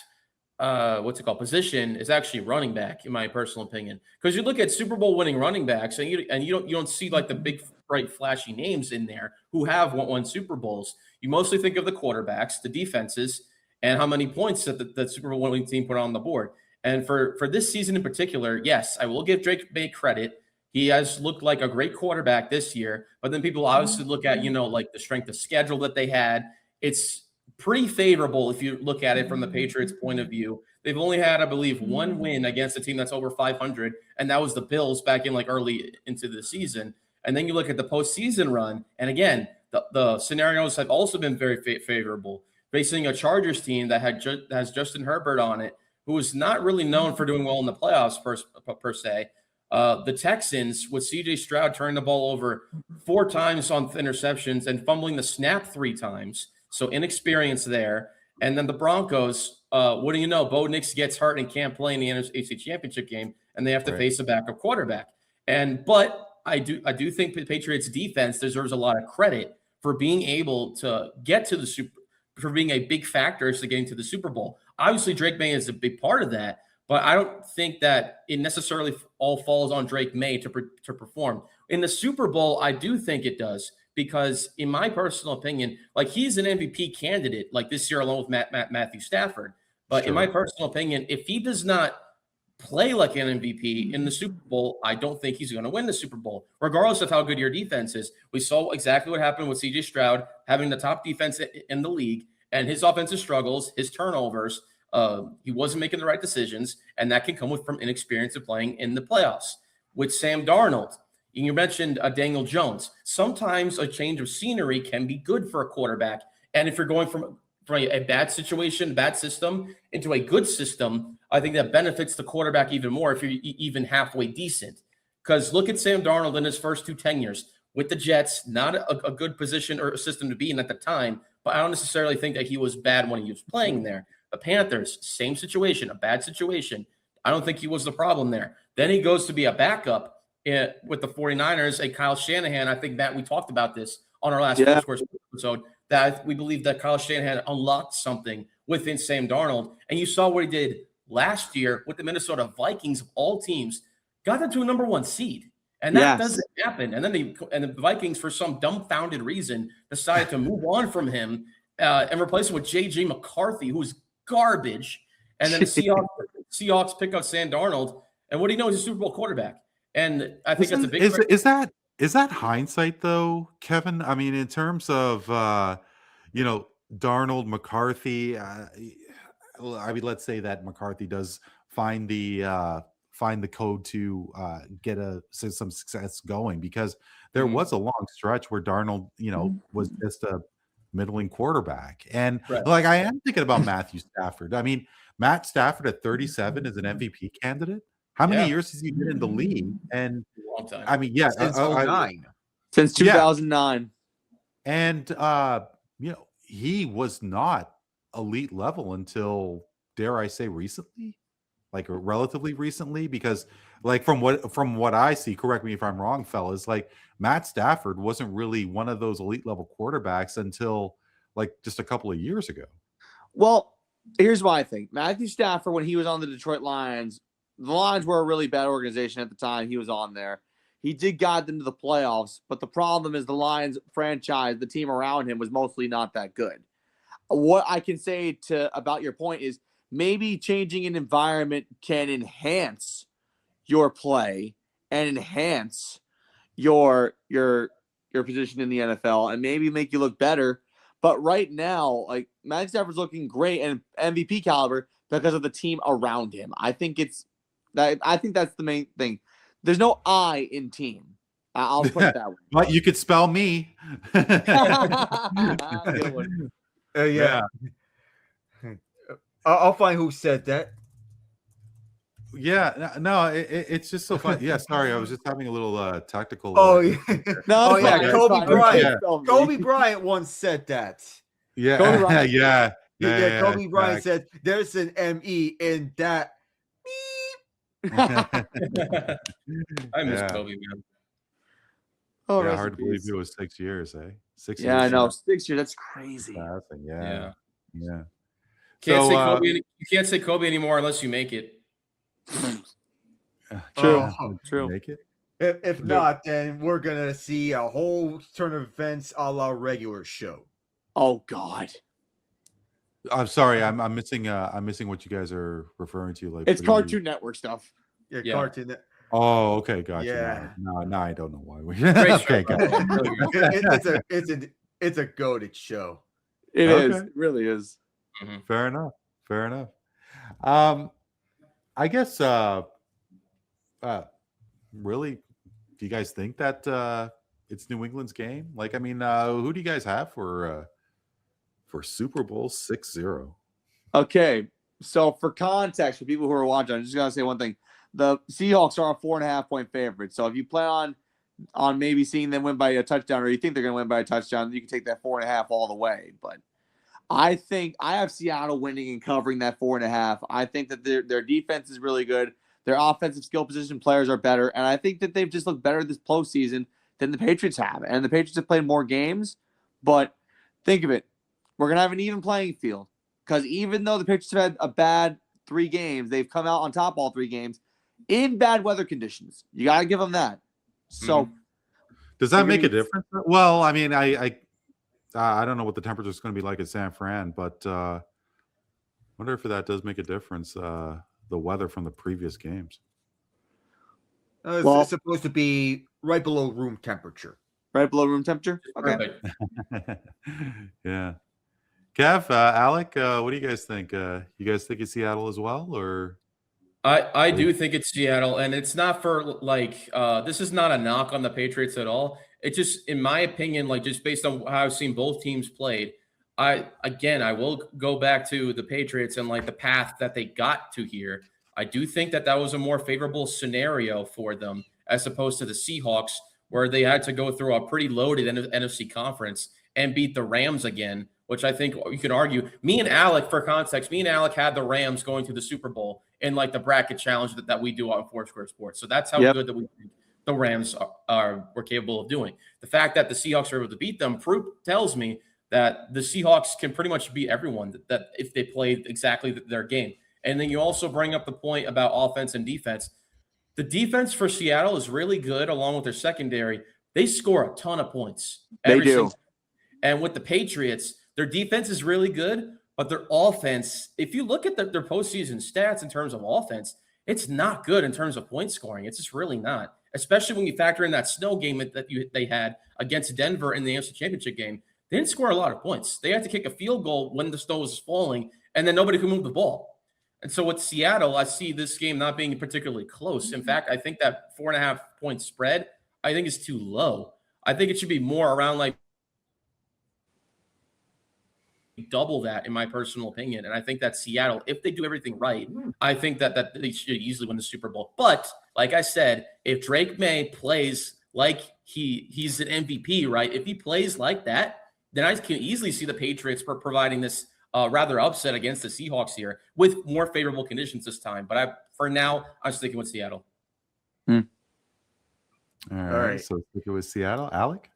position is actually running back, in my personal opinion. Because you look at Super Bowl winning running backs, and you don't see the big, bright, flashy names in there who have won Super Bowls. You mostly think of the quarterbacks, the defenses, and how many points that the Super Bowl winning team put on the board. And for this season in particular, yes, I will give Drake May credit. He has looked like a great quarterback this year, but then people obviously look at, like the strength of schedule that they had. It's pretty favorable if you look at it from the Patriots' point of view. They've only had, I believe, one win against a team that's over 500, and that was the Bills back in early into the season. And then you look at the postseason run, and again, the scenarios have also been very favorable. Facing a Chargers team that has Justin Herbert on it, who is not really known for doing well in the playoffs per se. The Texans, with C.J. Stroud turning the ball over 4 times on interceptions and fumbling the snap 3 times, so inexperience there. And then the Broncos, what do you know? Bo Nix gets hurt and can't play in the NFC Championship game, and they have to face a backup quarterback. But I do think the Patriots defense deserves a lot of credit for being able to get to the for being a big factor to getting to the Super Bowl. Obviously, Drake May is a big part of that, but I don't think that it necessarily all falls on Drake May to perform. In the Super Bowl, I do think it does, because in my personal opinion, he's an MVP candidate, this year along with Matthew Stafford. But in my personal opinion, if he does not play like an MVP in the Super Bowl, I don't think he's going to win the Super Bowl, regardless of how good your defense is. We saw exactly what happened with C.J. Stroud having the top defense in the league, and his offensive struggles, his turnovers. He wasn't making the right decisions, and that can come from inexperience of playing in the playoffs. With Sam Darnold, you mentioned Daniel Jones. Sometimes a change of scenery can be good for a quarterback, and if you're going from a bad situation, bad system, into a good system, I think that benefits the quarterback even more if you're even halfway decent. Because look at Sam Darnold in his first 2 tenures with the Jets, not a good position or system to be in at the time, but I don't necessarily think that he was bad when he was playing there. The Panthers, same situation, a bad situation. I don't think he was the problem there. Then he goes to be a backup with the 49ers, a Kyle Shanahan. I think that we talked about this on our last Sports episode, that we believe that Kyle Shanahan unlocked something within Sam Darnold. And you saw what he did last year with the Minnesota Vikings of all teams, got them to a number 1 seed. And that doesn't happen. And then the Vikings, for some dumbfounded reason, decided to move on from him and replace him with J.J. McCarthy, who's garbage. And then the Seahawks pick up Sam Darnold. And what do you know? He's a Super Bowl quarterback. And I think that's a big
is that hindsight, though, Kevin? I mean, in terms of Darnold, McCarthy, let's say that McCarthy does find the code to get some success going, because there was a long stretch where Darnold, was just a middling quarterback. And I am thinking about Matthew Stafford. I mean, Matt Stafford at 37 is an MVP candidate. How many years has he been in the league? And
a long time.
I mean,
since 2009.
Since 2009.
And he was not elite level until, dare I say, recently, relatively recently, because from what I see, correct me if I'm wrong, fellas, Matt Stafford wasn't really one of those elite level quarterbacks until just a couple of years ago.
Well, here's what I think. Matthew Stafford, when he was on the Detroit Lions, the Lions were a really bad organization at the time he was on there. He did guide them to the playoffs, but the problem is the Lions franchise, the team around him, was mostly not that good. What I can say about your point is maybe changing an environment can enhance your play and enhance your position in the NFL and maybe make you look better. But right now, Matthew Stafford's looking great and MVP caliber because of the team around him. I think that's the main thing. There's no I in team. I'll put it that way.
But you could spell me.
Good one.
Yeah. I'll find who said that.
Yeah, no, it's just so fun. Yeah, sorry, I was just having a little tactical.
Kobe Bryant. Kobe Bryant once said that.
Yeah,
Kobe Bryant said, "There's an ME in that."
I miss Kobe, man.
Oh,
yeah, hard to believe it was 6 years, eh? 6 years.
Yeah, I know. 6 years. That's crazy.
Yeah.
You can't say Kobe anymore unless you make it.
True.
Make it?
If not, then we're gonna see a whole turn of events a la regular show.
Oh God.
I'm sorry, I'm missing what you guys are referring to.
It's Cartoon Network stuff.
Yeah. Cartoon.
Oh, okay, gotcha.
Yeah.
Now I don't know why we.
Great
Okay,
show,
gotcha.
bro. Really good.
It's a goated show.
It is.
Okay.
It really is.
Mhm.
Fair enough. Fair enough. I guess. Really, do you guys think that it's New England's game? Like, I mean, who do you guys have for Super Bowl 60?
Okay. So for context, for people who are watching, I'm just gonna say one thing. The Seahawks are a 4.5-point favorite. So if you plan on maybe seeing them win by a touchdown, or you think they're gonna win by a touchdown, you can take that 4.5 all the way. But I think I have Seattle winning and covering that 4.5. I think that their defense is really good. Their offensive skill position players are better. And I think that they've just looked better this postseason than the Patriots have. And the Patriots have played more games. But think of it. We're going to have an even playing field. Because even though the Patriots have had a bad 3 games, they've come out on top all 3 games in bad weather conditions. You got to give them that. So
does that make a difference? Well, I mean, I don't know what the temperature is going to be like at San Fran, but wonder if that does make a difference. The weather from the previous games.
It's supposed to be right below room temperature.
Right below room temperature? Okay.
Yeah. Kev, Alec, what do you guys think? You guys think it's Seattle as well, or?
I do think it's Seattle, and it's not for this is not a knock on the Patriots at all. It's just, in my opinion, like just based on how I've seen both teams played, I will go back to the Patriots and like the path that they got to here. I do think that was a more favorable scenario for them as opposed to the Seahawks, where they had to go through a pretty loaded NFC conference and beat the Rams again, which I think you could argue. Me and Alec, for context, had the Rams going to the Super Bowl in like the bracket challenge that we do on Foursquare Sports. So that's how good that we think the Rams were capable of doing. The fact that the Seahawks are able to beat them tells me that the Seahawks can pretty much beat everyone that if they played exactly their game. And then you also bring up the point about offense and defense. The defense for Seattle is really good, along with their secondary. They score a ton of points.
They do.
And with the Patriots, their defense is really good, but their offense, if you look at their postseason stats in terms of offense, it's not good in terms of point scoring. It's just really not, especially when you factor in that snow game that they had against Denver in the NFC Championship game. They didn't score a lot of points. They had to kick a field goal when the snow was falling, and then nobody could move the ball. And so with Seattle, I see this game not being particularly close. In fact, I think that 4.5-point spread, I think is too low. I think it should be more around like double that, in my personal opinion. And I think that Seattle, if they do everything right, I think that they should easily win the Super Bowl. But like I said, if Drake May plays like he's an MVP, right? If he plays like that, then I can easily see the Patriots for providing this rather upset against the Seahawks here with more favorable conditions this time. But for now, I'm sticking with Seattle.
All right. So sticking with Seattle. Alec?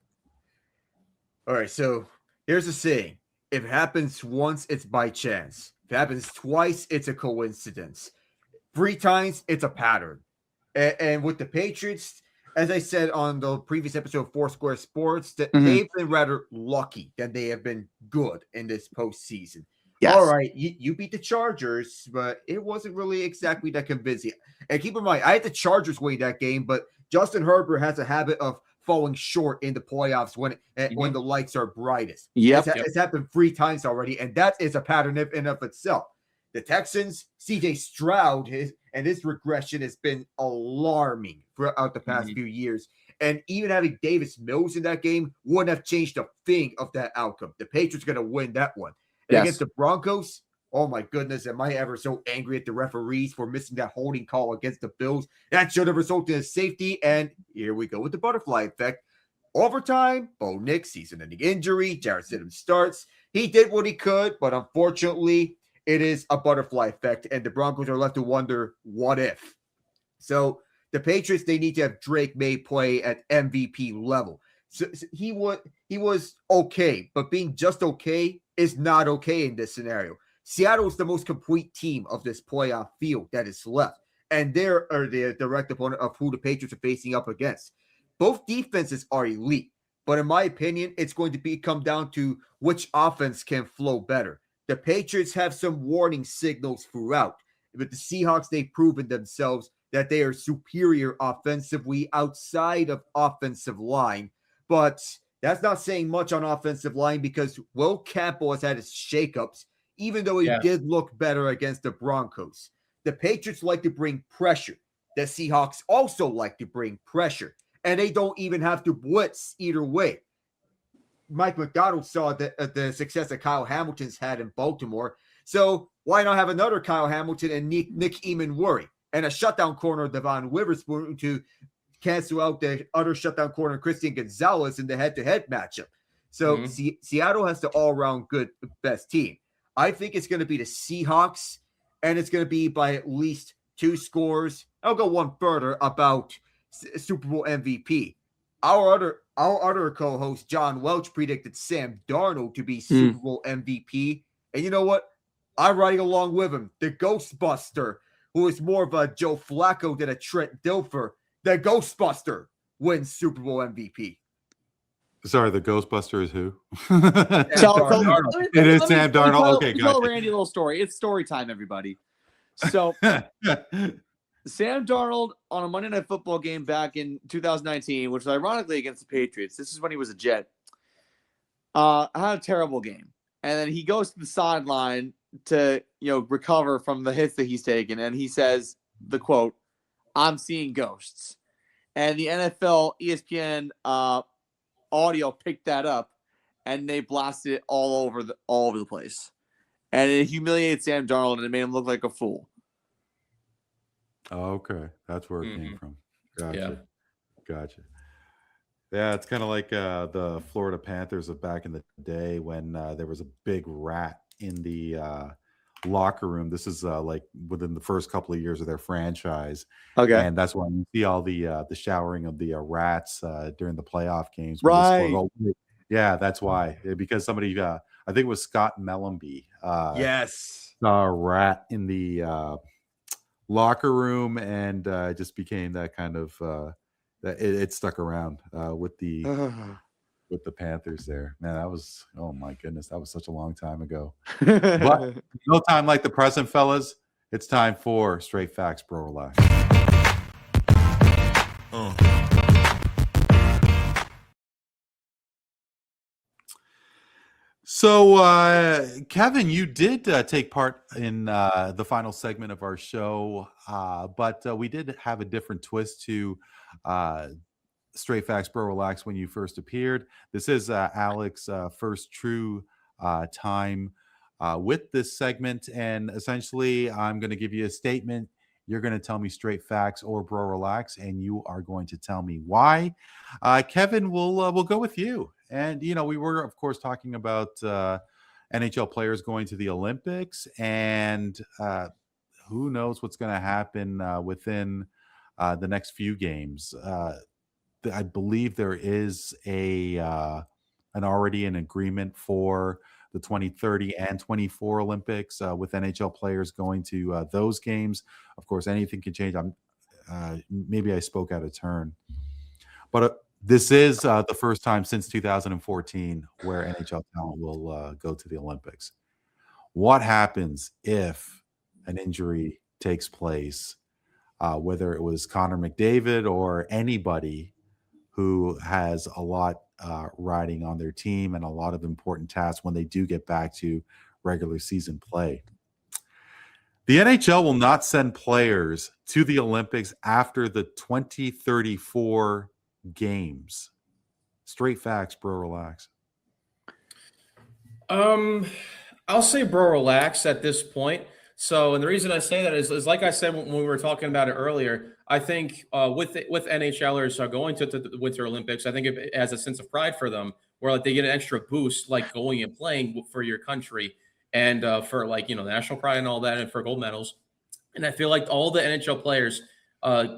All right. So here's the saying. If it happens once, it's by chance. If it happens twice, it's a coincidence. 3 times, it's a pattern. And with the Patriots, as I said on the previous episode of Foursquare Sports, that they've been rather lucky than they have been good in this postseason. Yes. All right, you beat the Chargers, but it wasn't really exactly that convincing. And keep in mind, I had the Chargers win that game, but Justin Herbert has a habit of falling short in the playoffs when the lights are brightest. It's happened 3 times already, and that is a pattern in of itself. The Texans, CJ Stroud, his regression has been alarming throughout the past few years. And even having Davis Mills in that game wouldn't have changed a thing of that outcome. The Patriots are going to win that one. And against the Broncos, oh my goodness, am I ever so angry at the referees for missing that holding call against the Bills? That should have resulted in safety. And here we go with the butterfly effect. Overtime, Bo Nix, season-ending injury. Jarrett Stidham starts. He did what he could, but unfortunately, it is a butterfly effect, and the Broncos are left to wonder, what if? So the Patriots, they need to have Drake May play at MVP level. So he was okay, but being just okay is not okay in this scenario. Seattle is the most complete team of this playoff field that is left, and they're the direct opponent of who the Patriots are facing up against. Both defenses are elite, but in my opinion, it's going to come down to which offense can flow better. The Patriots have some warning signals throughout, but the Seahawks, they've proven themselves that they are superior offensively outside of offensive line. But that's not saying much on offensive line because Will Campbell has had his shakeups, even though he did look better against the Broncos. The Patriots like to bring pressure. The Seahawks also like to bring pressure, and they don't even have to blitz either way. Mike McDonald saw the success that Kyle Hamilton's had in Baltimore. So why not have another Kyle Hamilton and Nick Eamon-Worry and a shutdown corner, Devon Witherspoon, to cancel out the other shutdown corner, Christian Gonzalez, in the head-to-head matchup. So Seattle has the all-around good best team. I think it's going to be the Seahawks, and it's going to be by at least 2 scores. I'll go one further about Super Bowl MVP. Our other co-host, John Welch, predicted Sam Darnold to be Super Bowl MVP. And you know what? I'm riding along with him. The Ghostbuster, who is more of a Joe Flacco than a Trent Dilfer. The Ghostbuster wins Super Bowl MVP.
Sorry, the Ghostbuster is who?
It
is Sam Darnold. Okay,
gotcha. Tell Randy a little story. It's story time, everybody. So Sam Darnold on a Monday Night Football game back in 2019, which was ironically against the Patriots. This is when he was a Jet. Had a terrible game. And then he goes to the sideline to, recover from the hits that he's taken. And he says the quote, "I'm seeing ghosts." And the NFL ESPN audio picked that up and they blasted it all over the place. And it humiliated Sam Darnold and it made him look like a fool.
Oh, okay. That's where it came from. Gotcha. Yeah, it's kind of like the Florida Panthers of back in the day when there was a big rat in the locker room. This is like within the first couple of years of their franchise.
Okay.
And that's why you see all the showering of the rats during the playoff games.
Right.
Yeah, that's why. Because somebody, I think it was Scott Mellenby.
Yes.
Saw a rat in the locker room and just became that kind of it stuck around with the Panthers there. Man, that was, oh my goodness, that was such a long time ago. But no time like the present, fellas. It's time for Straight Facts, Bro Relax. So, Kevin, you did take part in the final segment of our show, but we did have a different twist to Straight Facts, Bro Relax when you first appeared. This is Alec's first true time with this segment, and essentially I'm going to give you a statement. You're going to tell me straight facts or Bro Relax, and you are going to tell me why. Kevin, we'll go with you. And, we were, of course, talking about NHL players going to the Olympics, and who knows what's going to happen within the next few games. I believe there is an agreement for the 2030 and 24 Olympics with NHL players going to those games. Of course, anything can change. Maybe I spoke out of turn, but this is the first time since 2014 where NHL talent will go to the Olympics. What happens if an injury takes place, whether it was Connor McDavid or anybody who has a lot riding on their team and a lot of important tasks when they do get back to regular season play? The NHL will not send players to the Olympics after the 2034 games. Straight facts, Bro Relax.
I'll say Bro Relax at this point. So, and the reason I say that is like I said when we were talking about it earlier, I think with NHLers going to the Winter Olympics, I think it has a sense of pride for them where like they get an extra boost, like going and playing for your country and for national pride and all that, and for gold medals. And I feel like all the NHL players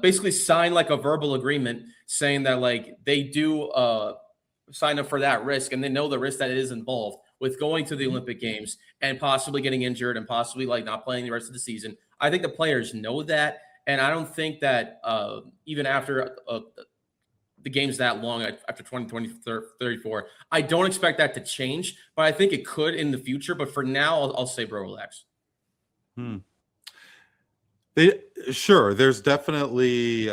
basically sign like a verbal agreement saying that like they do sign up for that risk, and they know the risk that is involved with going to the Olympic Games and possibly getting injured and possibly like not playing the rest of the season. I think the players know that, and I don't think that even after the game's that long, after 2034, I don't expect that to change, but I think it could in the future. But for now, I'll say Bro Relax.
There's definitely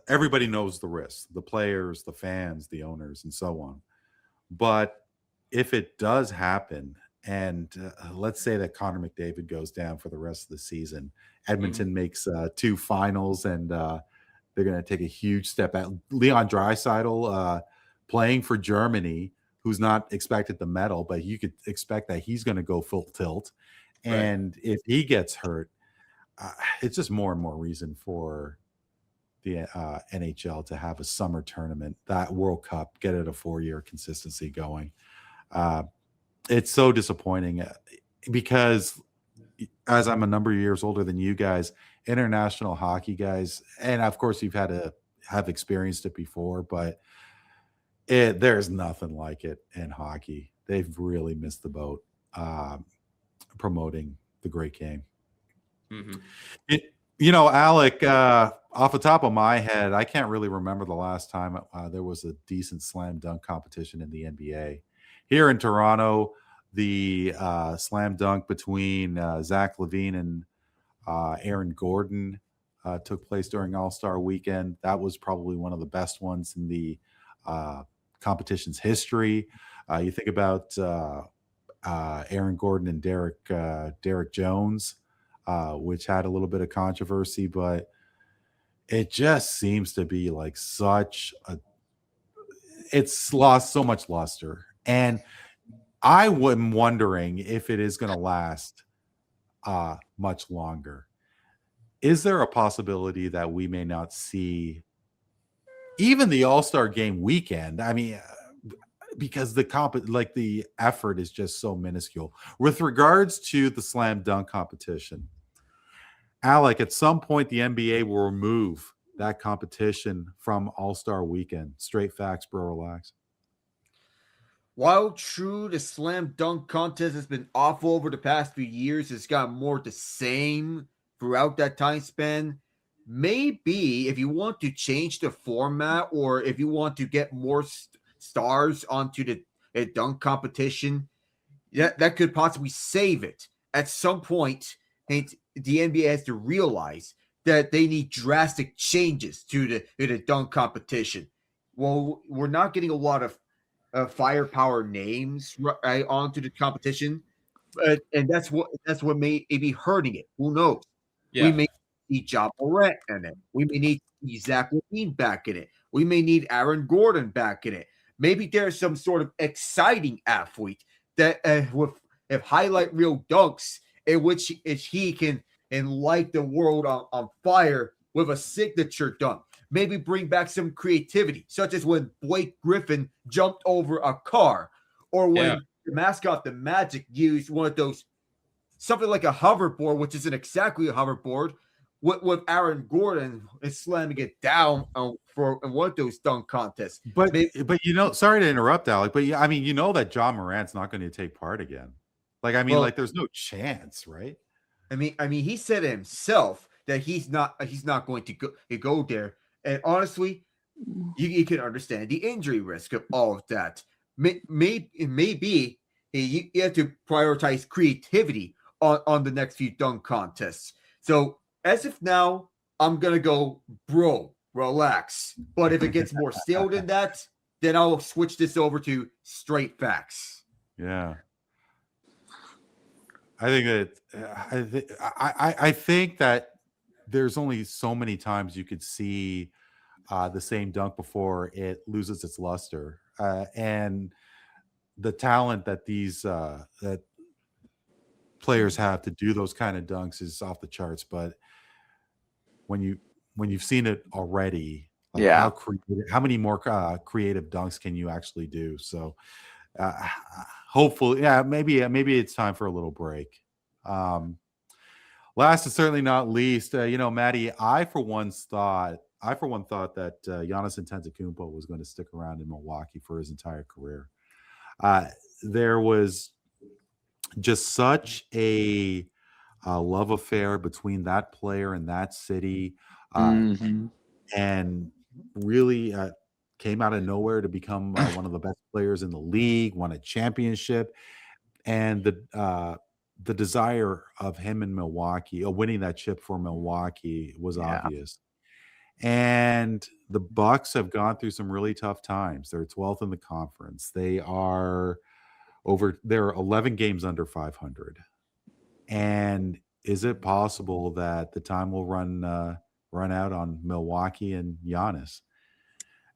everybody knows the risk, the players, the fans, the owners, and so on. But if it does happen, and let's say that Connor McDavid goes down for the rest of the season, Edmonton makes 2 finals, and they're going to take a huge step out. Leon Draisaitl playing for Germany, who's not expected to medal, but you could expect that he's going to go full tilt. And if he gets hurt, it's just more and more reason for the NHL to have a summer tournament, that World Cup, get it a 4-year consistency going. It's so disappointing because as I'm a number of years older than you guys, international hockey guys, and of course you've had to have experienced it before, but there's nothing like it in hockey. They've really missed the boat promoting the great game. Alec, off the top of my head, I can't really remember the last time there was a decent slam dunk competition in the NBA. Here in Toronto, the slam dunk between Zach LaVine and Aaron Gordon took place during All-Star Weekend. That was probably one of the best ones in the competition's history. You think about Aaron Gordon and Derek Jones, which had a little bit of controversy, but it just seems to be like it's lost so much luster. And I am wondering if it is going to last much longer. Is there a possibility that we may not see even the All-Star game weekend? I mean, because the effort is just so minuscule. With regards to the slam dunk competition, Alec, at some point the NBA will remove that competition from All-Star weekend. Straight facts, bro, relax.
While true, the slam dunk contest has been awful over the past few years, it's gotten more the same throughout that time span. Maybe if you want to change the format, or if you want to get more stars onto the dunk competition, that could possibly save it. At some point, the NBA has to realize that they need drastic changes to the dunk competition. Well, we're not getting a lot of firepower names right onto the competition, and that's what may be hurting it. Who knows?
Yeah.
We may need Ja Morant in it. We may need Zach LaVine back in it. We may need Aaron Gordon back in it. Maybe there's some sort of exciting athlete that with highlight reel dunks in which he can light the world on fire with a signature dunk. Maybe bring back some creativity, such as when Blake Griffin jumped over a car, or when the mascot, the Magic, used one of those, something like a hoverboard, which isn't exactly a hoverboard, with Aaron Gordon is slamming it down for one of those dunk contests.
But sorry to interrupt, Alec, but I mean, that Ja Morant's not going to take part again. There's no chance, right?
I mean, he said himself that he's not going to go there. And honestly, you can understand the injury risk of all of that. Maybe you have to prioritize creativity on the next few dunk contests. So as of now, I'm going to go, bro, relax. But if it gets more stale than that, then I'll switch this over to straight facts.
Yeah. I think that there's only so many times you could see the same dunk before it loses its luster, and the talent that these that players have to do those kind of dunks is off the charts. But when you've seen it already, how many more creative dunks can you actually do? So hopefully, maybe it's time for a little break. Last and certainly not least, Maddie, I for one thought that Giannis Antetokounmpo was going to stick around in Milwaukee for his entire career. There was just such a love affair between that player and that city, and really came out of nowhere to become one of the best players in the league, won a championship, and the desire of him in Milwaukee, winning that chip for Milwaukee was obvious. And the Bucks have gone through some really tough times. They're 12th in the conference. They're 11 games under 500. And is it possible that the time will run out on Milwaukee and Giannis?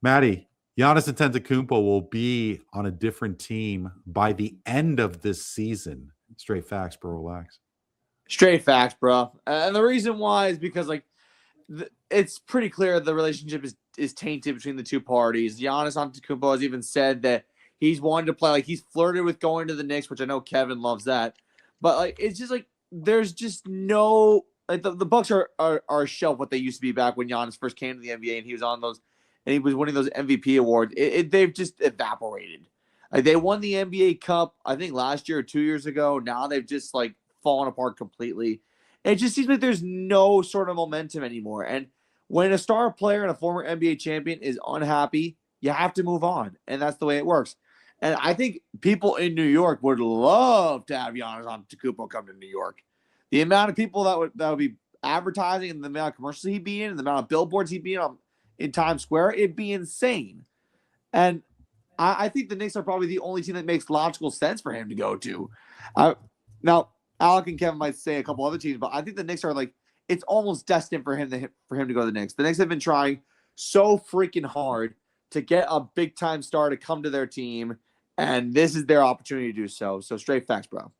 Maddie, Giannis Antetokounmpo will be on a different team by the end of this season. Straight facts, bro. Relax.
Straight facts, bro. And the reason why is because it's pretty clear the relationship is tainted between the two parties. Giannis Antetokounmpo has even said that he's wanted to play. He's flirted with going to the Knicks, which I know Kevin loves that. But it's just there's just no the Bucks are a shell of what they used to be back when Giannis first came to the NBA and he was on those and he was winning those MVP awards. They've just evaporated. They won the NBA Cup, I think last year or 2 years ago. Now they've just fallen apart completely. It just seems like there's no sort of momentum anymore. And when a star player and a former NBA champion is unhappy, you have to move on. And that's the way it works. And I think people in New York would love to have Giannis Antetokounmpo come to New York. The amount of people that would be advertising and the amount of commercials he'd be in and the amount of billboards he'd be in Times Square, it'd be insane. And I think the Knicks are probably the only team that makes logical sense for him to go to. Now, Alec and Kevin might say a couple other teams, but I think the Knicks are it's almost destined for him to go to the Knicks. The Knicks have been trying so freaking hard to get a big time star to come to their team, and this is their opportunity to do so. So straight facts, bro.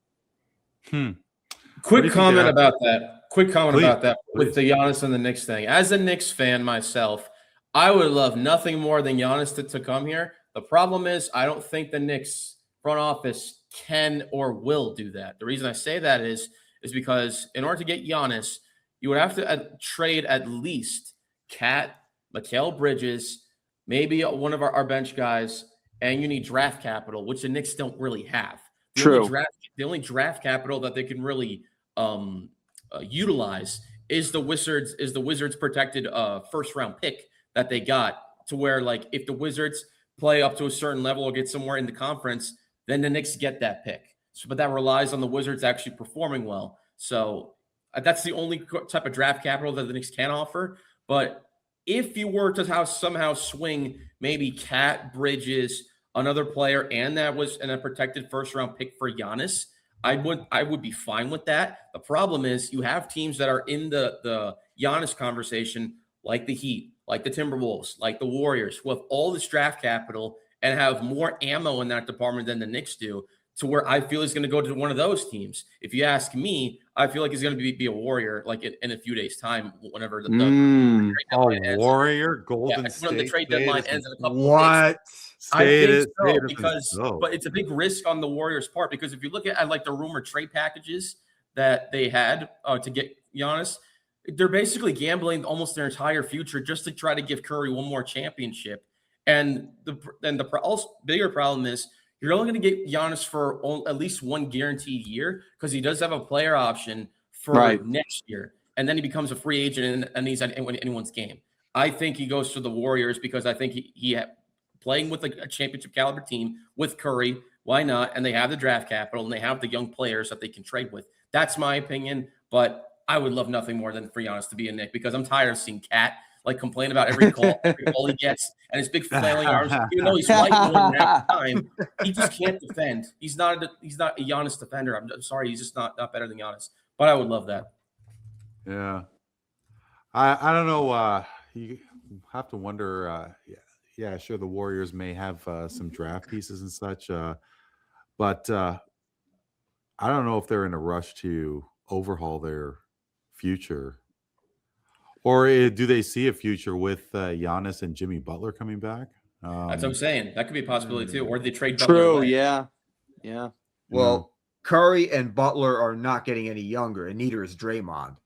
Quick comment about that.
Please.
With the Giannis and the Knicks thing. As a Knicks fan myself, I would love nothing more than Giannis to come here. The problem is I don't think the Knicks front office can or will do that. The reason I say that is because in order to get Giannis, you would have to trade at least Cat, Mikal Bridges, maybe one of our bench guys, and you need draft capital, which the Knicks don't really have. The only draft capital that they can really utilize is the Wizards protected first round pick that they got, to where if the Wizards play up to a certain level or get somewhere in the conference, then the Knicks get that pick. But that relies on the Wizards actually performing well. So that's the only type of draft capital that the Knicks can offer. But if you were to somehow swing maybe Cat, Bridges, another player, and that was a protected first-round pick for Giannis, I would be fine with that. The problem is you have teams that are in the Giannis conversation, like the Heat, like the Timberwolves, like the Warriors, who have all this draft capital and have more ammo in that department than the Knicks do, to where I feel he's going to go to one of those teams. If you ask me, I feel like he's going to be a Warrior in a few days' time, whenever the
Warrior, Golden State.
When the trade deadline ends in a couple
What?
of days. I think so, but it's a big risk on the Warriors' part, because if you look at the rumored trade packages that they had to get Giannis, they're basically gambling almost their entire future just to try to give Curry one more championship. And the bigger problem is you're only going to get Giannis for at least one guaranteed year, because he does have a player option for next year. And then he becomes a free agent and he's at anyone's game. I think he goes to the Warriors because I think he playing with a championship caliber team with Curry, why not? And they have the draft capital and they have the young players that they can trade with. That's my opinion, but I would love nothing more than for Giannis to be a Knick, because I'm tired of seeing Cat complain about every call he gets and his big flailing arms. Even though he's white more than half the time, he just can't defend. He's not a Giannis defender. I'm sorry, he's just not better than Giannis. But I would love that.
Yeah, I don't know. You have to wonder. Yeah, sure. The Warriors may have some draft pieces and such, but I don't know if they're in a rush to overhaul their future, or do they see a future with Giannis and Jimmy Butler coming back?
That's what I'm saying. That could be a possibility too, or they trade.
True. Yeah.
Well, Curry and Butler are not getting any younger, and neither is Draymond.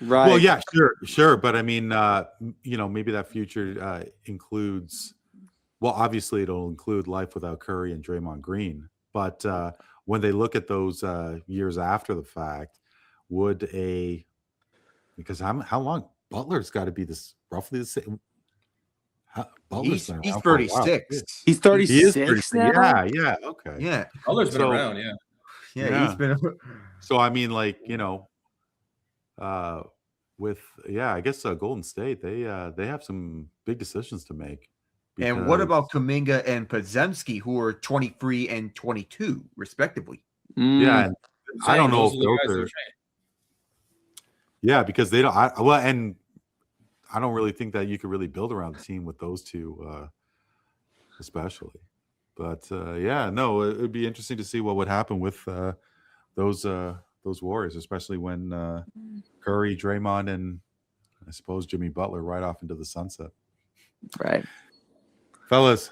Right.
Well, yeah, sure. But I mean, maybe that future includes. Well, obviously, it'll include life without Curry and Draymond Green. But when they look at those years after the fact, because how long Butler's got to be this roughly the same.
He's 36.
He's 36 now?
Yeah, okay.
Yeah.
Butler's been around, yeah.
Yeah, he's been.
So I mean, like, with I guess Golden State, they have some big decisions to make.
And what
because-
about Kuminga and Podziemski, who are 23 and 22, respectively?
Yeah, and I don't know if
Those are the guys
those
they're
are.
saying.
Yeah, because they don't. And I don't really think that you could really build around the team with those two, especially. But no, it would be interesting to see what would happen with those Warriors, especially when Curry, Draymond, and I suppose Jimmy Butler ride off into the sunset.
Right.
Fellas,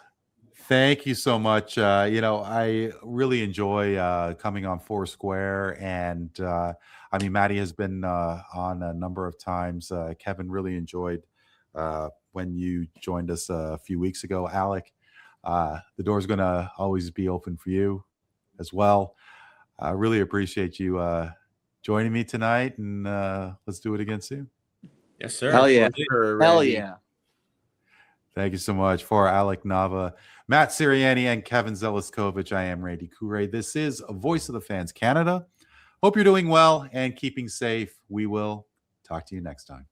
thank you so much. I really enjoy coming on Foursquare, and I mean, Maddie has been on a number of times. Kevin really enjoyed when you joined us a few weeks ago. Alec, the door's going to always be open for you as well. I really appreciate you joining me tonight, and let's do it again soon.
Yes, sir.
Hell yeah.
Sure,
Hell
Randy.
yeah.
Thank you so much. For Alec, Nava, Matt Siriani, and Kevin Zelicskovics, I am Randy Kure. This is Voice of the Fans Canada. Hope you're doing well and keeping safe. We will talk to you next time.